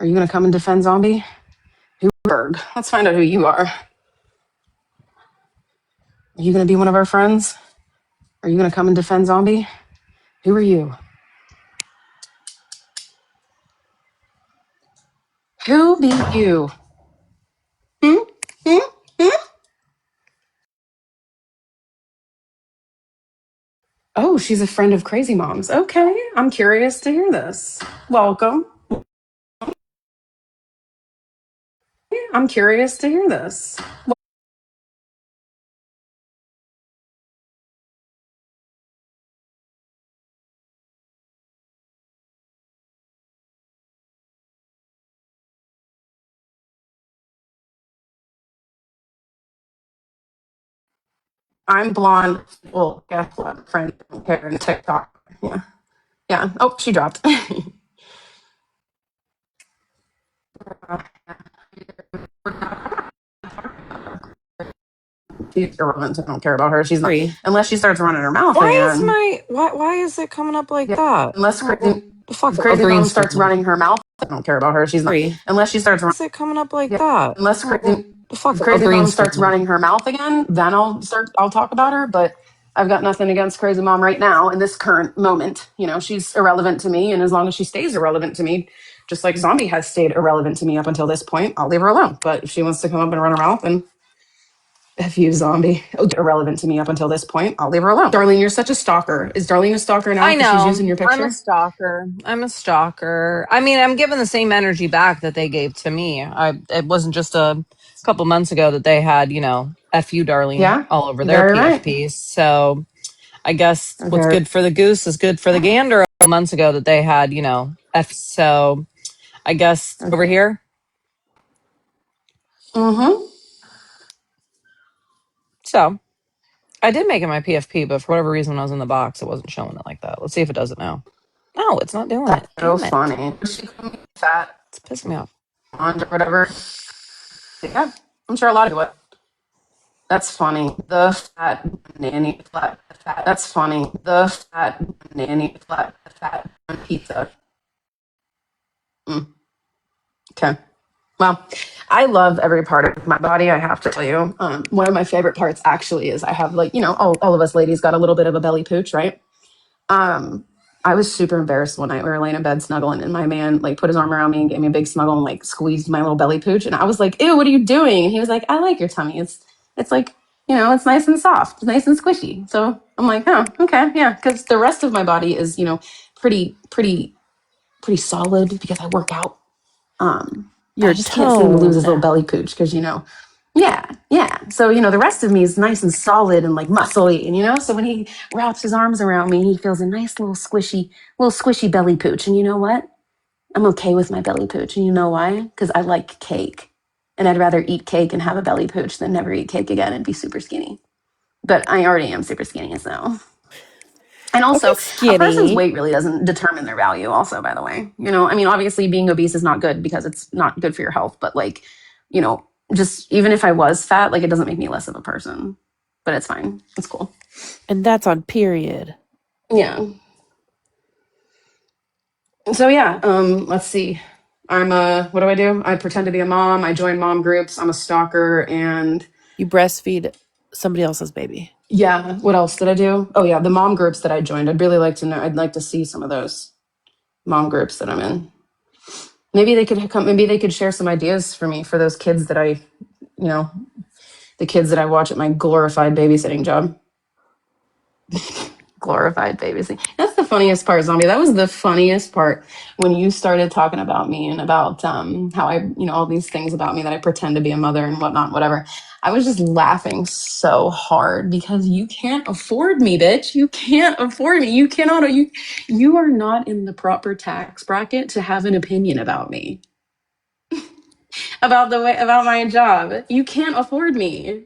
Are you gonna come and defend Zombie? Who Berg? Let's find out who you are. Are you gonna be one of our friends? Are you gonna come and defend Zombie? Who are you? Who be you? Hmm? Hmm? Hmm? Oh, she's a friend of Crazy Mom's. Okay, I'm curious to hear this. Welcome. I'm curious to hear this. I'm blonde. Well, guess what? Friend hair and TikTok. Yeah. Yeah. Oh, she dropped. She's irrelevant. I don't care about her. She's not. Sorry. Unless she starts running her mouth Why is again. my why is it coming up like Yeah. that? Unless crazy, The fuck crazy green mom starts screen. running her mouth. I don't care about her. She's not. Sorry. Unless she starts. Is it coming up like Yeah. that? Unless crazy, The fuck crazy green mom starts screen. running her mouth again, then I'll talk about her. But I've got nothing against crazy mom right now in this current moment. She's irrelevant to me, and as long as she stays irrelevant to me, just like Zombie has stayed irrelevant to me up until this point, I'll leave her alone. But if she wants to come up and run her mouth, and F you, Zombie. Oh, irrelevant to me up until this point, I'll leave her alone. Darlene, you're such a stalker. Is Darlene a stalker now I because she's using know. your I'm a picture? stalker. I'm a stalker. I mean, I'm giving the same energy back that they gave to me. It wasn't just a couple months ago that they had, F you, darling, Yeah, all over their very right. PFPs. So I guess what's Very. good for the goose is good for the gander. A couple months ago that they had, F. So I guess over here. Mm-hmm. So I did make it my PFP, but for whatever reason, when I was in the box, it wasn't showing it like that. Let's see if it does it now. No, it's not doing That's it. so Damn it. funny. She called me fat It's pissing me off. or whatever. Yeah, I'm sure a lot of it. That's funny. The fat nanny flat fat. That's funny. The fat nanny flat fat on pizza. Mm. Okay. Well, I love every part of my body. I have to tell you. One of my favorite parts actually is I have all of us ladies got a little bit of a belly pooch, right? Um, I was super embarrassed one night. We were laying in bed snuggling, and my man put his arm around me and gave me a big snuggle and squeezed my little belly pooch. And I was like, "Ew, what are you doing?" And he was like, "I like your tummy. It's it's nice and soft, nice and squishy." So I'm like, "Oh, okay, yeah." Because the rest of my body is pretty solid because I work out. But I Your just can't seem to lose his tone. little belly pooch because yeah, yeah. So, the rest of me is nice and solid and muscly. And, so when he wraps his arms around me, he feels a nice little squishy belly pooch. And you know what? I'm okay with my belly pooch. And you know why? Because I like cake. And I'd rather eat cake and have a belly pooch than never eat cake again and be super skinny. But I already am super skinny, so. And Okay, also, a person's skinny. weight really doesn't determine their value, also, by the way. Obviously being obese is not good because it's not good for your health, but you know, just even if I was fat, it doesn't make me less of a person. But it's fine. It's cool. And that's on period. Yeah. So yeah, let's see. What do I do? I pretend to be a mom, I join mom groups, I'm a stalker, and You breastfeed somebody else's baby. yeah, what else did I do? Oh yeah, the mom groups that I joined. I'd really like to know. I'd like to see some of those mom groups that I'm in. Maybe they could come. Maybe they could share some ideas for me for those kids that the kids that I watch at my glorified babysitting job. Glorified babysitting. That's the funniest part, Zombie. That was the funniest part when you started talking about me and about how I, all these things about me that I pretend to be a mother and whatnot, whatever. I was just laughing so hard because you can't afford me, bitch. You can't afford me. You cannot. You are not in the proper tax bracket to have an opinion about me. About my job. You can't afford me.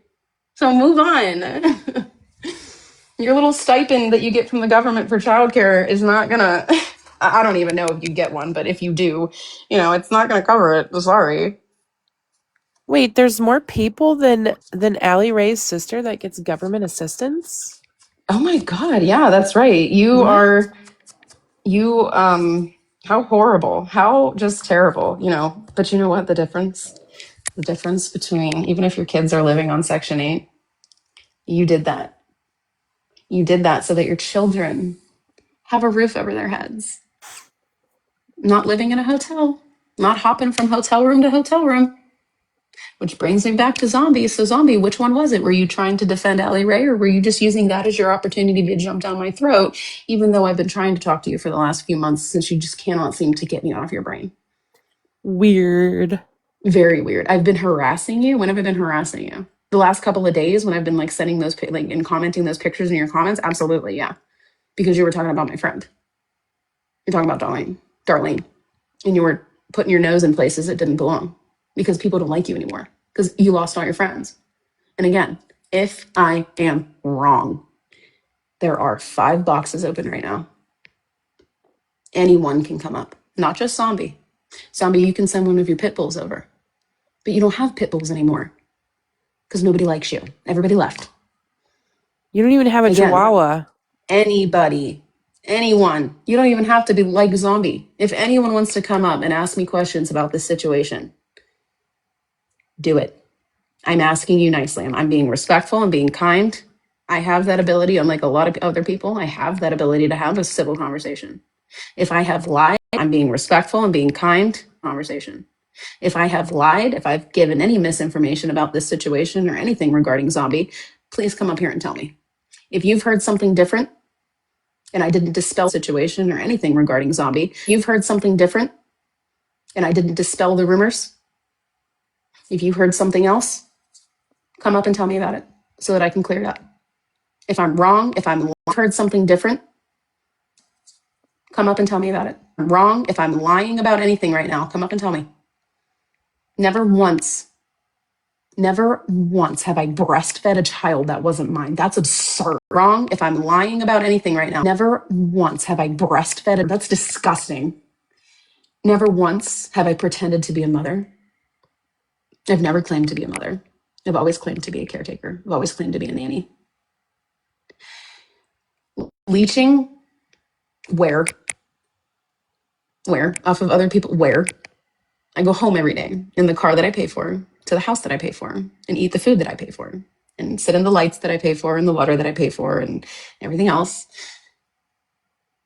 So move on. Your little stipend that you get from the government for childcare is not gonna I don't even know if you get one, but if you do, it's not going to cover it. Sorry. Wait, there's more people than Allie Ray's sister that gets government assistance? Oh my God. Yeah, that's right. What? How horrible, how just terrible, but you know what? The difference between, even if your kids are living on Section 8, you did that. You did that so that your children have a roof over their heads, not living in a hotel, not hopping from hotel room to hotel room. Which brings me back to Zombie. So, Zombie, which one was it? Were you trying to defend Allie Ray, or were you just using that as your opportunity to jump down my throat, even though I've been trying to talk to you for the last few months since you just cannot seem to get me off your brain? Weird. Very weird. I've been harassing you. When have I been harassing you? The last couple of days when I've been like sending those, like, and commenting those pictures in your comments? Absolutely, yeah. Because you were talking about my friend. You're talking about Darlene. And you were putting your nose in places it didn't belong because people don't like you anymore because you lost all your friends. And again, if I am wrong, there are 5 boxes open right now. Anyone can come up, not just Zombie. Zombie, you can send one of your pit bulls over, but you don't have pit bulls anymore because nobody likes you. Everybody left. You don't even have a Again, chihuahua. Anybody, anyone. You don't even have to be like Zombie. If anyone wants to come up and ask me questions about this situation, do it. I'm asking you nicely. I'm being respectful. I'm being kind. I have that ability, unlike a lot of other people. I have that ability to have a civil conversation. If I have lied, I'm being respectful and being kind. Conversation. If I have lied, if I've given any misinformation about this situation or anything regarding Zombie, please come up here and tell me. If you've heard something different and I didn't dispel the situation or anything regarding Zombie, you've heard something different and I didn't dispel the rumors. If you heard something else, come up and tell me about it so that I can clear it up. If I'm wrong, if I'm heard something different, come up and tell me about it. I'm wrong. If I'm lying about anything right now, come up and tell me. Never once have I breastfed a child that wasn't mine. That's absurd. Wrong. If I'm lying about anything right now, never once have I breastfed. That's disgusting. Never once have I pretended to be a mother. I've never claimed to be a mother. I've always claimed to be a caretaker. I've always claimed to be a nanny. Leeching, where? Off of other people, where? I go home every day in the car that I pay for, to the house that I pay for, and eat the food that I pay for, and sit in the lights that I pay for, and the water that I pay for, and everything else.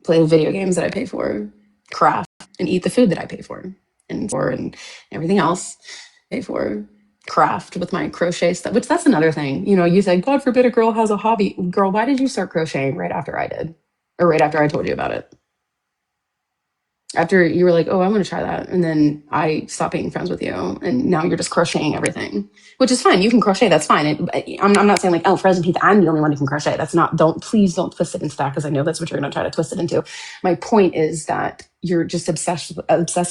Play the video games that I pay for, craft, and eat the food that I pay for, and everything else. Pay for, craft with my crochet stuff, which that's another thing. You say, God forbid a girl has a hobby. Girl, why did you start crocheting right after I did? Or right after I told you about it? After you were like, oh, I want to try that. And then I stopped being friends with you. And now you're just crocheting everything, which is fine. You can crochet. That's fine. I'm not saying like, oh, Frozen Pizza, I'm the only one who can crochet. That's not, please don't twist it into that because I know that's what you're going to try to twist it into. My point is that you're just obsessed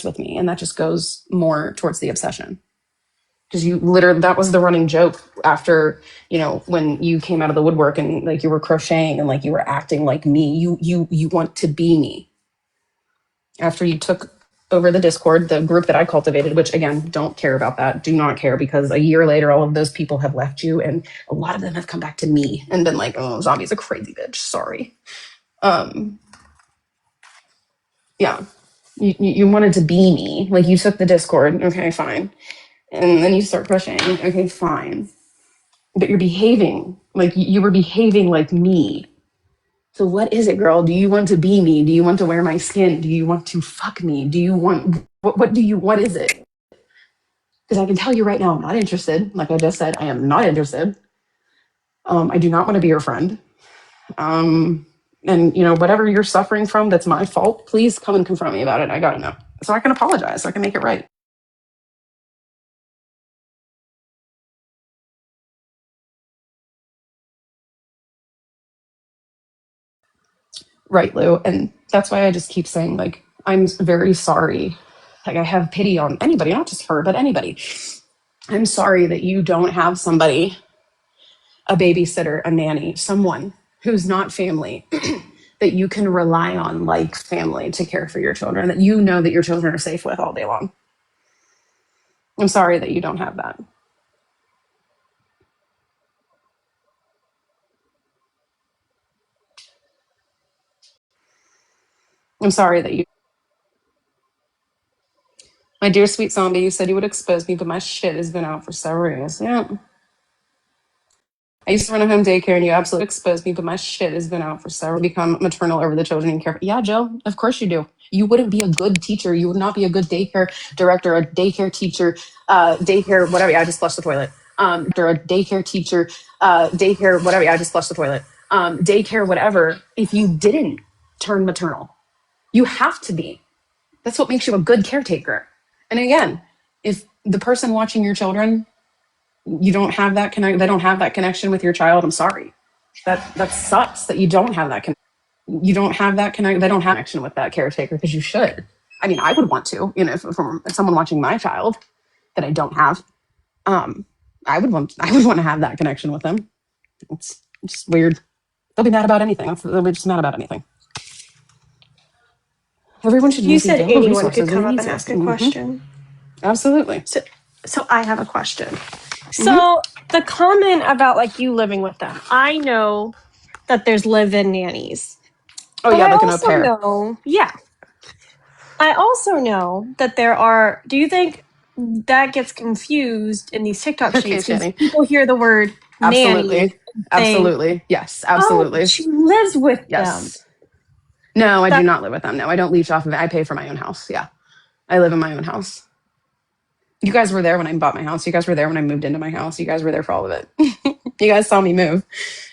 with me. And that just goes more towards the obsession. Because you literally, that was the running joke after, when you came out of the woodwork and like you were crocheting and like you were acting like me, you want to be me. After you took over the Discord, the group that I cultivated, which again, don't care about that. Do not care because a year later, all of those people have left you and a lot of them have come back to me and been like, oh, Zombie's a crazy bitch. Sorry. Yeah. You wanted to be me. Like you took the Discord. Okay, fine. And then you start pushing. Okay, fine. But you're behaving like you were behaving like me. So what is it, girl? Do you want to be me? Do you want to wear my skin? Do you want to fuck me? Do you want, what is it? Because I can tell you right now, I'm not interested. Like I just said, I am not interested. I do not want to be your friend. And whatever you're suffering from, that's my fault. Please come and confront me about it. I gotta know. So I can apologize. So I can make it right. Right, Lou. And that's why I just keep saying, like, I'm very sorry. Like, I have pity on anybody, not just her, but anybody. I'm sorry that you don't have somebody, a babysitter, a nanny, someone who's not family that you can rely on like family to care for your children, that you know that your children are safe with all day long. I'm sorry that you don't have that. I'm sorry that you, my dear sweet zombie, you said you would expose me, but my shit has been out for several years. Yeah. I used to run a home daycare and you absolutely exposed me, but my shit has been out for several. Become maternal over the children and care. Yeah, Joe, of course you do. You wouldn't be a good teacher. You would not be a good daycare director, a daycare teacher, daycare, whatever. Yeah, I just flushed the toilet. Or a daycare teacher, daycare, whatever. Yeah, I just flushed the toilet. Daycare, whatever. If you didn't turn maternal, you have to be. That's what makes you a good caretaker. And again, if the person watching your children, you don't have that connect, they don't have that connection with your child, I'm sorry. That sucks that you don't have that you don't have that connect, they don't have connection with that caretaker, because you should. I mean, I would want to, you know, if someone watching my child that I don't have, I would want to have that connection with them. It's just weird. They'll be mad about anything. They'll be just mad about anything. Everyone should You use the said available anyone could resources come they up need and to. ask a question. Absolutely. So I have a question. So the comment about like you living with them, I know that there's live-in nannies. Oh But yeah, I like an au also pair. know, yeah. I also know that there are, do you think that gets confused in these TikTok Okay, shoots? Because Jenny. people hear the word nanny and Absolutely. think, Absolutely. Yes, oh, absolutely. she lives with them. Yes. No, I do That, not live with them. No, I don't leech off of it. I pay for my own house. Yeah. I live in my own house. You guys were there when I bought my house. You guys were there when I moved into my house. You guys were there for all of it. You guys saw me move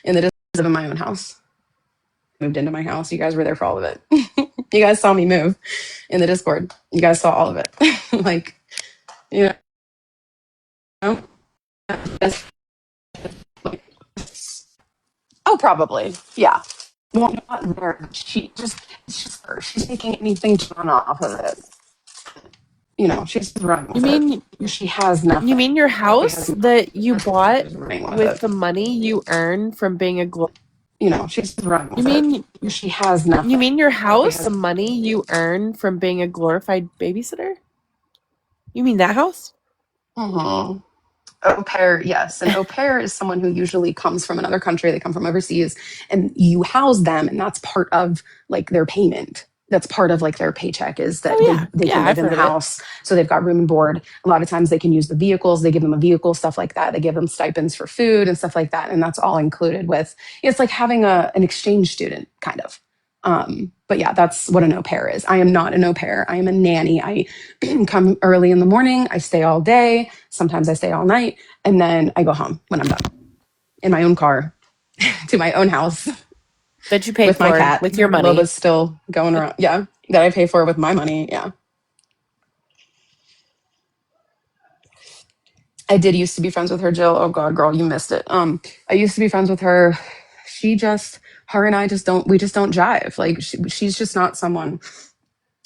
in the live in my own house. Moved into my house. You guys were there for all of it. You guys saw me move in the Discord. You guys saw all of it. Like, you know. Oh, probably. Yeah. Well, not there. It's just her. She's taking anything to run off of it. You know, she's running You with mean it. She has nothing. you mean your She house has that you nothing. bought She's running with with it. the money you earn from being a You know, she's running You with it. mean She has nothing. you mean your She house, has the money you earn from being a glorified babysitter? You mean that house? Mhm. Au pair, yes. An au pair is someone who usually comes from another country. They come from overseas, and you house them, and that's part of like their payment. That's part of like their paycheck, is that Oh yeah. they Yeah, can live I've in the heard of it. house, so they've got room and board. A lot of times they can use the vehicles. They give them a vehicle, stuff like that. They give them stipends for food and stuff like that, and that's all included with. It's like having an exchange student, kind of. But yeah, that's what an au pair is. I am not an au pair. I am a nanny. I come early in the morning. I stay all day. Sometimes I stay all night, and then I go home when I'm done in my own car to my own house That you paid with my for cat. with your money. Loba's still going around. Yeah, that I pay for with my money. Yeah. I did used to be friends with her, Jill. Oh God, girl, you missed it. I used to be friends with her. Her and I just don't, we just don't jive. Like she's just not someone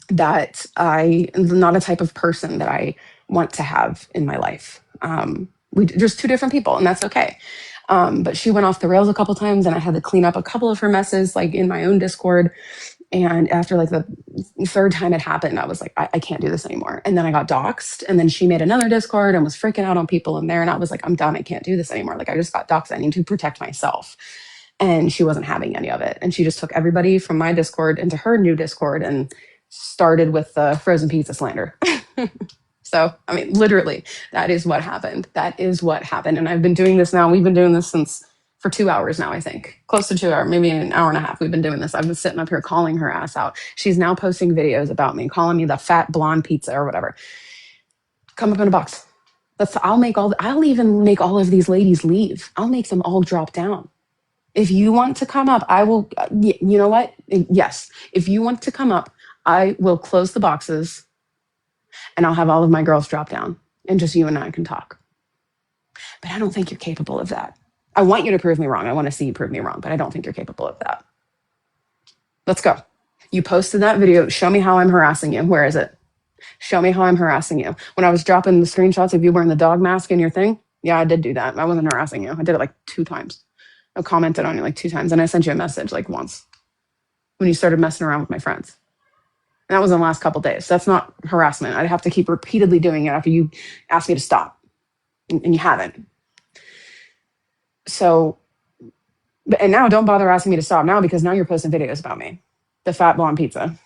that not a type of person that I want to have in my life. We just two different people, and that's okay. But she went off the rails a couple times, and I had to clean up a couple of her messes, like in my own Discord. And after like the third time it happened, I was like, I can't do this anymore. And then I got doxxed, and then she made another Discord and was freaking out on people in there. And I was like, I'm done. I can't do this anymore. Like I just got doxxed. I need to protect myself. And she wasn't having any of it. And she just took everybody from my Discord into her new Discord and started with the frozen pizza slander. So, I mean, literally, that is what happened. That is what happened. And I've been doing this now. We've been doing this for 2 hours now, I think. Close to 2 hours, maybe an hour and a half. We've been doing this. I've been sitting up here calling her ass out. She's now posting videos about me, calling me the fat blonde pizza or whatever. Come up in a box. I'll even make all of these ladies leave. I'll make them all drop down. If you want to come up, I will, you know what? Yes. If you want to come up, I will close the boxes and I'll have all of my girls drop down and just you and I can talk. But I don't think you're capable of that. I want you to prove me wrong. I want to see you prove me wrong, but I don't think you're capable of that. Let's go. You posted that video. Show me how I'm harassing you. Where is it? Show me how I'm harassing you. When I was dropping the screenshots of you wearing the dog mask in your thing, yeah, I did do that. I wasn't harassing you. I did it like 2 times. I commented on you like 2 times, and I sent you a message like once. when you started messing around with my friends. And that was in the last couple days. That's not harassment. I'd have to keep repeatedly doing it after you asked me to stop. And you haven't. So, and now don't bother asking me to stop now because now you're posting videos about me. The fat blonde pizza.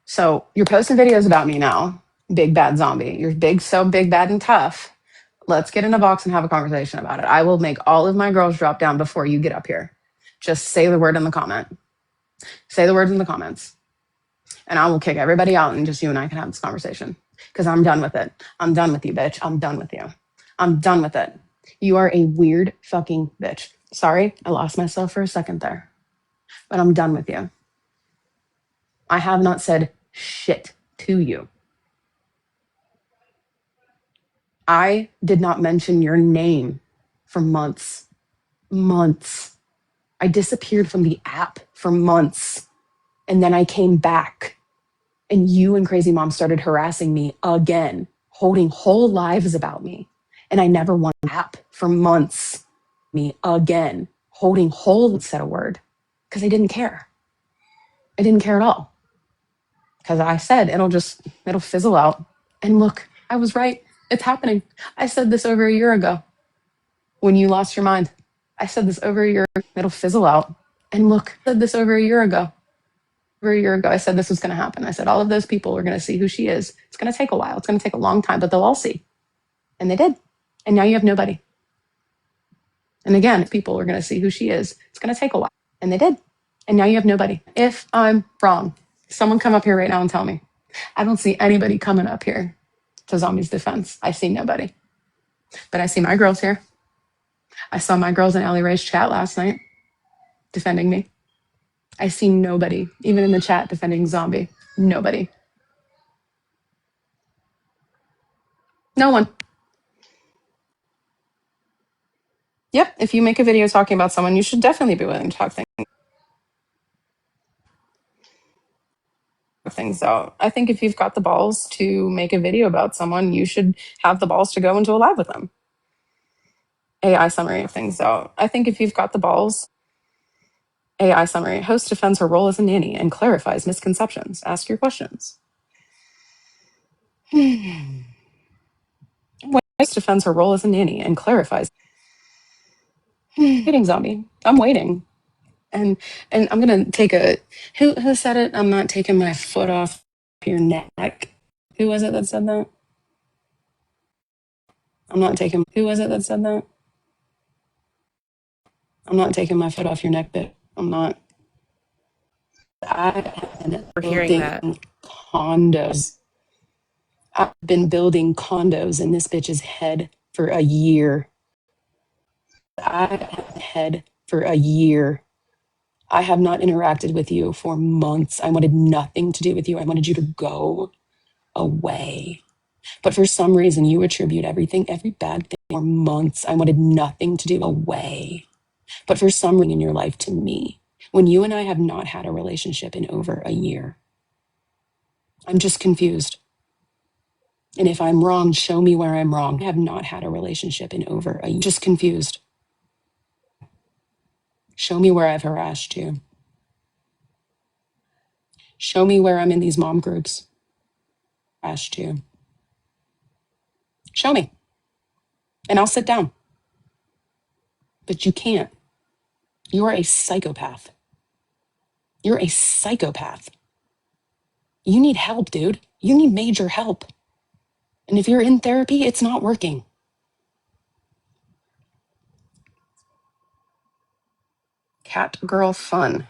So you're posting videos about me now. Big bad zombie. You're big, so big, bad, and tough. Let's get in a box and have a conversation about it. I will make all of my girls drop down before you get up here. Just say the word in the comment. Say the words in the comments. And I will kick everybody out and just you and I can have this conversation. Because I'm done with it. I'm done with you, bitch. I'm done with you. I'm done with it. You are a weird fucking bitch. Sorry, I lost myself for a second there. But I'm done with you. I have not said shit to you. I did not mention your name for months. Months. I disappeared from the app for months. And then I came back. And you and Crazy Mom started harassing me again, holding whole lives about me. And I never won an app for months. Me again, holding whole said a word because I didn't care. I didn't care at all. Because I said it'll fizzle out. And look, I was right. It's happening. I said this over a year ago when you lost your mind. I said this over a year ago. It'll fizzle out. And look, I said this over a year ago. Over a year ago, I said this was going to happen. I said all of those people are going to see who she is. It's going to take a while. It's going to take a long time, but they'll all see. And they did. And now you have nobody. And again, people are going to see who she is. It's going to take a while. And they did. And now you have nobody. If I'm wrong, someone come up here right now and tell me. I don't see anybody coming up here to Zombie's defense. I see nobody. But I see my girls here. I saw my girls in Allie Ray's chat last night defending me. I see nobody, even in the chat, defending Zombie. Nobody. No one. Yep. If you make a video talking about someone, you should definitely be willing to talk things out. I think if you've got the balls to make a video about someone, you should have the balls to go into a live with them. AI summary of things out. I think if you've got the balls, AI summary. Host defends her role as a nanny and clarifies misconceptions. Ask your questions. Host defends her role as a nanny and clarifies. Waiting, Zombie. I'm waiting. And I'm gonna take a who said it? I'm not taking my foot off your neck. Who was it that said that? I'm not taking who was it that said that? I'm not taking my foot off your neck, but I'm not. I've been We're hearing that. building condos. I've been building condos in this bitch's head for a year. Head for a year. I have not interacted with you for months. I wanted nothing to do with you. I wanted you to go away. But for some reason, you attribute everything, every bad thing for months. I wanted nothing to do away. But for some reason in your life to me, when you and I have not had a relationship in over a year, I'm just confused. And if I'm wrong, show me where I'm wrong. I have not had a relationship in over a year. Just confused. Show me where I've harassed you. Show me where I'm in these mom groups. Harassed you. Show me. And I'll sit down. But you can't. You're a psychopath. You're a psychopath. You need help, dude. You need major help. And if you're in therapy, it's not working. Cat girl fun.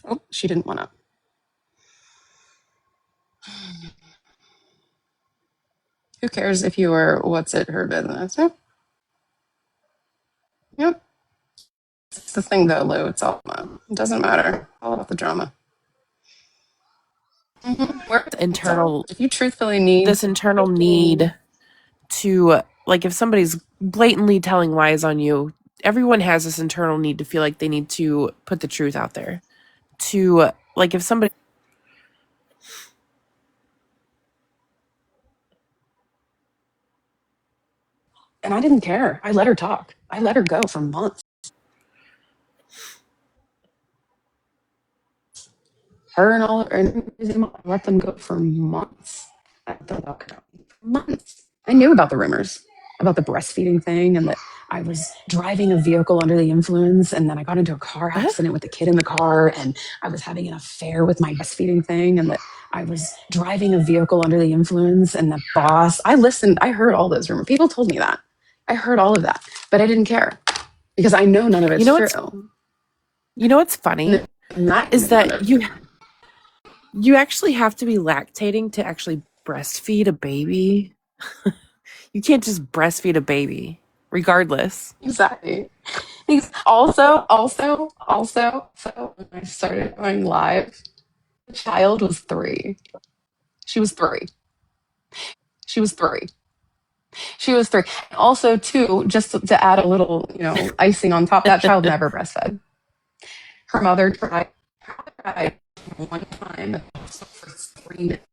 Oh, she didn't want to. Who cares if you were, what's it, her business? Yep. Yep. It's the thing though, Lou. It's all, it doesn't matter. All about the drama. Internal, if you truthfully need this internal need to, like, if somebody's blatantly telling lies on you, everyone has this internal need to feel like they need to put the truth out there. To, like, if somebody And I didn't care. I let her talk. I let her go for months. Her and all, and I let them go for months. I thought, months. I knew about the rumors about the breastfeeding thing and that I was driving a vehicle under the influence and then I got into a car accident with the kid in the car and I was having an affair with my breastfeeding thing and that I was driving a vehicle under the influence and the boss. I listened. I heard all those rumors. People told me that. I heard all of that, but I didn't care because I know none of it's true. You know what's funny is that you actually have to be lactating to actually breastfeed a baby. You can't just breastfeed a baby, regardless. Exactly. Also, so when I started going live, the child was 3. She was 3. She was 3. She was 3. Also, too, just to add a little, icing on top, that child never breastfed. Her mother tried one time for 3 minutes.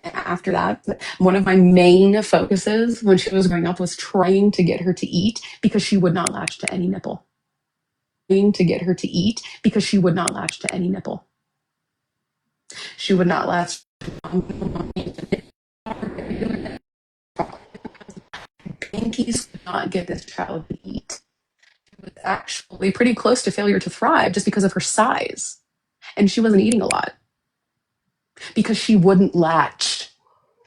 And after that, one of my main focuses when she was growing up was trying to get her to eat because she would not latch to any nipple. To get her to eat because she would not latch to any nipple. She would not latch. Pinkies could not get this child to eat. It was actually pretty close to failure to thrive just because of her size. And she wasn't eating a lot because she wouldn't latch,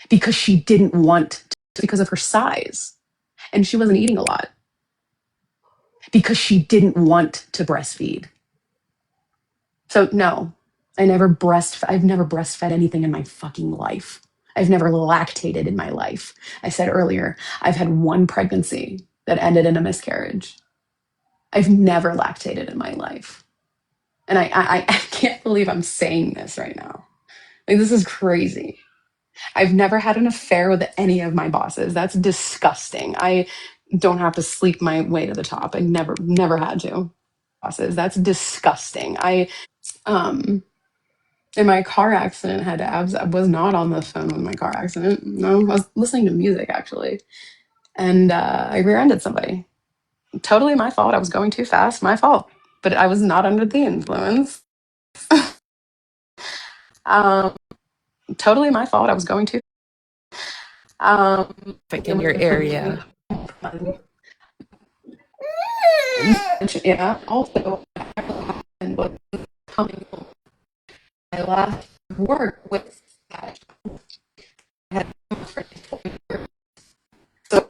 because she didn't want to, because of her size. And she wasn't eating a lot because she didn't want to breastfeed. So no, I've never breastfed anything in my fucking life. I've never lactated in my life. I said earlier, I've had one pregnancy that ended in a miscarriage. I've never lactated in my life. And I can't believe I'm saying this right now. Like, this is crazy. I've never had an affair with any of my bosses. That's disgusting. I don't have to sleep my way to the top. I never had to. Bosses, that's disgusting. In my car accident, had abs. I was not on the phone with my car accident. No, I was listening to music actually, and I rear-ended somebody. Totally my fault. I was going too fast. My fault. But I was not under the influence. Totally my fault. I was going too. In your area. Yeah. Also, and what coming. I left work with that. I had so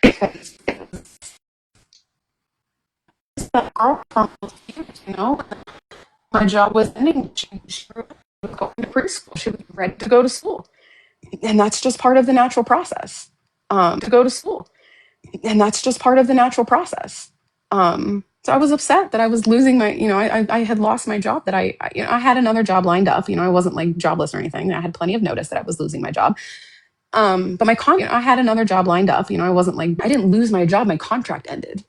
because that girl from my job was ending. She was going to preschool. She was ready to go to school, and that's just part of the natural process. To go to school, and that's just part of the natural process. So I was upset that I was losing my, I had lost my job. That I had another job lined up. I wasn't like jobless or anything. I had plenty of notice that I was losing my job. But I had another job lined up. I wasn't like, I didn't lose my job. My contract ended.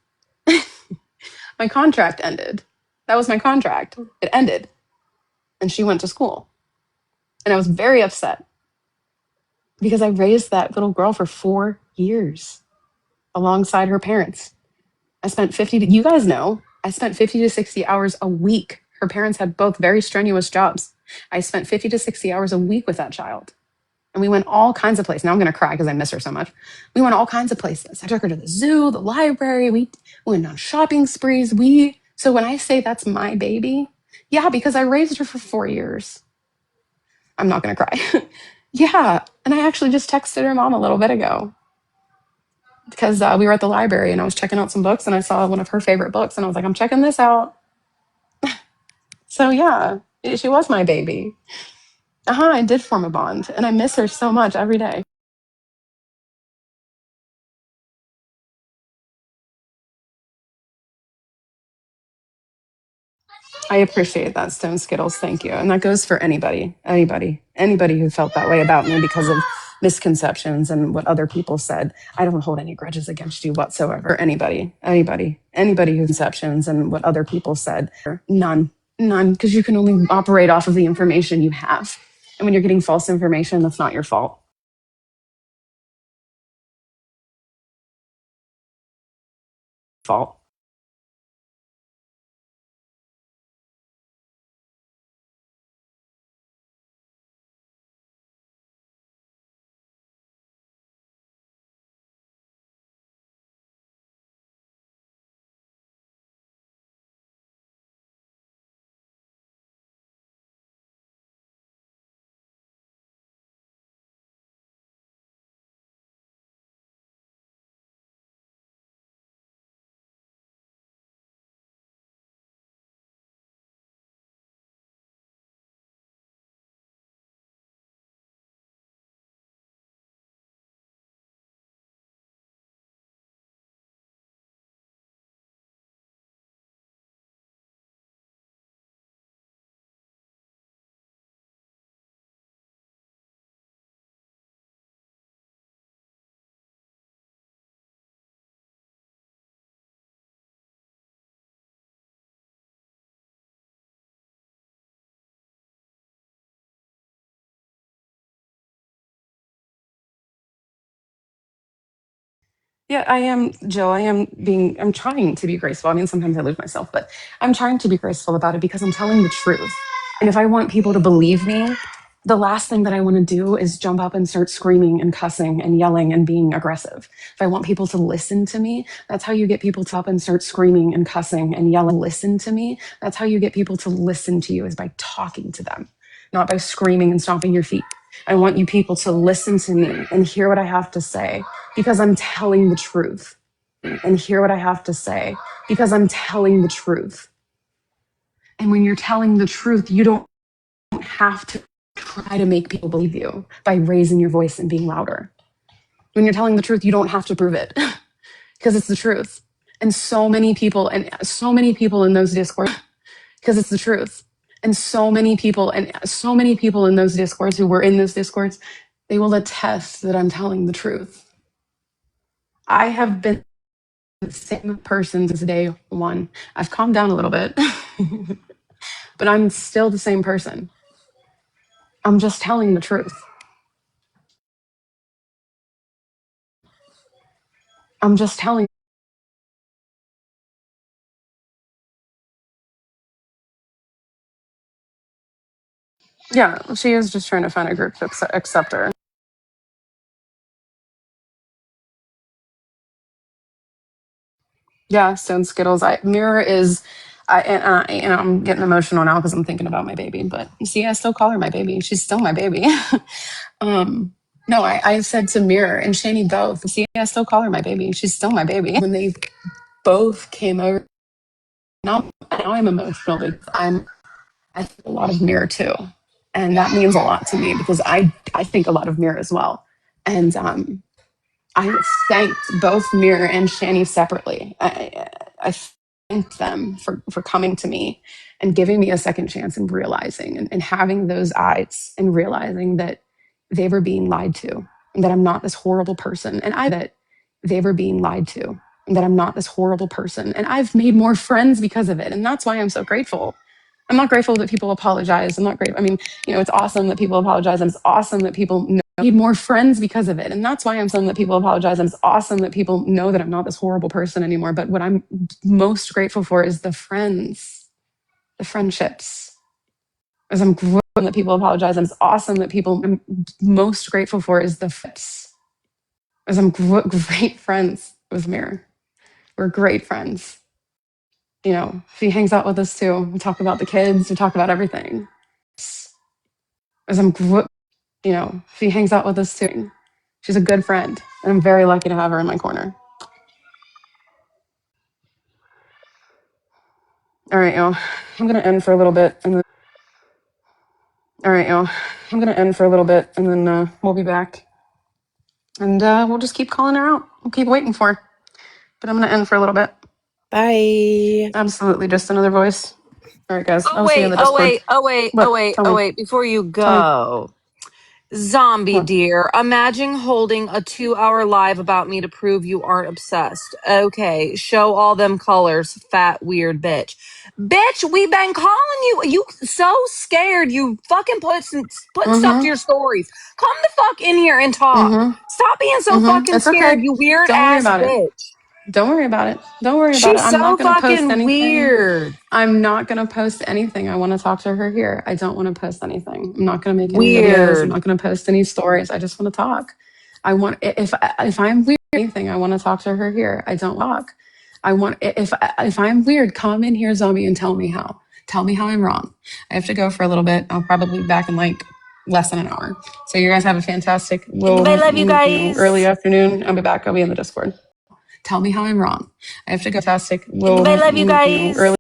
My contract ended. That was my contract. It ended. And she went to school. And I was very upset because I raised that little girl for 4 years alongside her parents. I spent you guys know, I spent 50 to 60 hours a week. Her parents had both very strenuous jobs. I spent 50 to 60 hours a week with that child. And we went all kinds of places. Now I'm going to cry because I miss her so much. We went all kinds of places. I took her to the zoo, the library. We went on shopping sprees. So when I say that's my baby, yeah, because I raised her for 4 years. I'm not going to cry. Yeah. And I actually just texted her mom a little bit ago because we were at the library and I was checking out some books and I saw one of her favorite books and I was like, I'm checking this out. So yeah, she was my baby. I did form a bond and I miss her so much every day. I appreciate that, Stone Skittles. Thank you. And that goes for anybody who felt that way about me because of misconceptions and what other people said. I don't hold any grudges against you whatsoever. Anybody who conceptions and what other people said. None, because you can only operate off of the information you have. And And when you're getting false information, that's not your fault. Fault. Yeah, I am, Jill. I'm trying to be graceful. I mean, sometimes I lose myself, but I'm trying to be graceful about it because I'm telling the truth. And if I want people to believe me, the last thing that I want to do is jump up and start screaming and cussing and yelling and being aggressive. If I want people to listen to me, that's how you get people to up and start screaming and cussing and yelling. Listen to me. That's how you get people to listen to you, is by talking to them, not by screaming and stomping your feet. I want you people to listen to me and hear what I have to say because I'm telling the truth. And hear what I have to say because I'm telling the truth. And when you're telling the truth, you don't have to try to make people believe you by raising your voice and being louder. When you're telling the truth, you don't have to prove it because it's the truth. And so many people in those discourse, because it's the truth. And so many people in those discords who were in those discords, they will attest that I'm telling the truth. I have been the same person since day one. I've calmed down a little bit, but I'm still the same person. I'm just telling the truth. I'm just telling. Yeah, she is just trying to find a group to accept her. Yeah, Stone Skittles. Mirror is, I'm getting emotional now because I'm thinking about my baby. But see, I still call her my baby. She's still my baby. No, I said to Mirror and Shani both. See, I still call her my baby. She's still my baby. When they both came over, now I'm emotional because I think a lot of Mirror too, and that means a lot to me because I think a lot of Mirror as well. And I thanked both Mirror and Shani separately. I thanked them for coming to me and giving me a second chance and realizing and having those eyes and realizing that they were being lied to and that I'm not this horrible person. And they were being lied to and that I'm not this horrible person. And I've made more friends because of it. And that's why I'm so grateful. I'm not grateful that people apologize. I'm not great. I mean, it's awesome that people apologize. And it's awesome that people need more friends because of it. And that's why I'm saying that people apologize. And it's awesome that people know that I'm not this horrible person anymore. But what I'm most grateful for is the friendships. As I'm grateful that people apologize. And it's awesome that I'm most grateful for is the friendships. As I'm great friends with Mirror. We're great friends. She hangs out with us too. We talk about the kids. We talk about everything. As I'm she hangs out with us too. She's a good friend, and I'm very lucky to have her in my corner. All right, y'all. I'm gonna end for a little bit, and then we'll be back, and we'll just keep calling her out. We'll keep waiting for her, but I'm gonna end for a little bit. Bye. Absolutely, just another voice. All right, guys. Oh I'll see you in wait, the oh Discord. wait, oh wait, What? oh wait, Tell oh me. wait! Before you Tell me. go, Zombie What? dear, imagine holding a 2-hour live about me to prove you aren't obsessed. Okay, show all them colors, fat weird bitch. Bitch, we been calling you. You so scared. You fucking putting stuff to Mm-hmm. your stories. Come the fuck in here and talk. Mm-hmm. Stop being so Mm-hmm. fucking It's scared. okay. You weird Don't worry ass about it. bitch. Don't worry about it. Don't worry about it. She's I'm not so going to post fucking anything. weird. I'm not going to post anything. I want to talk to her here. I don't want to post anything. I'm not going to make any videos. I'm Weird. not going to post any stories. I just want to talk. I want if I'm weird or anything, I want to talk to her here. I don't talk. I want if I'm weird, come in here, zombie, and tell me how. Tell me how I'm wrong. I have to go for a little bit. I'll probably be back in like less than an hour. So you guys have a fantastic I love you guys. early afternoon. I'll be back. I'll be in the Discord. Tell me how I'm wrong. I have to go fantastic I love you guys. early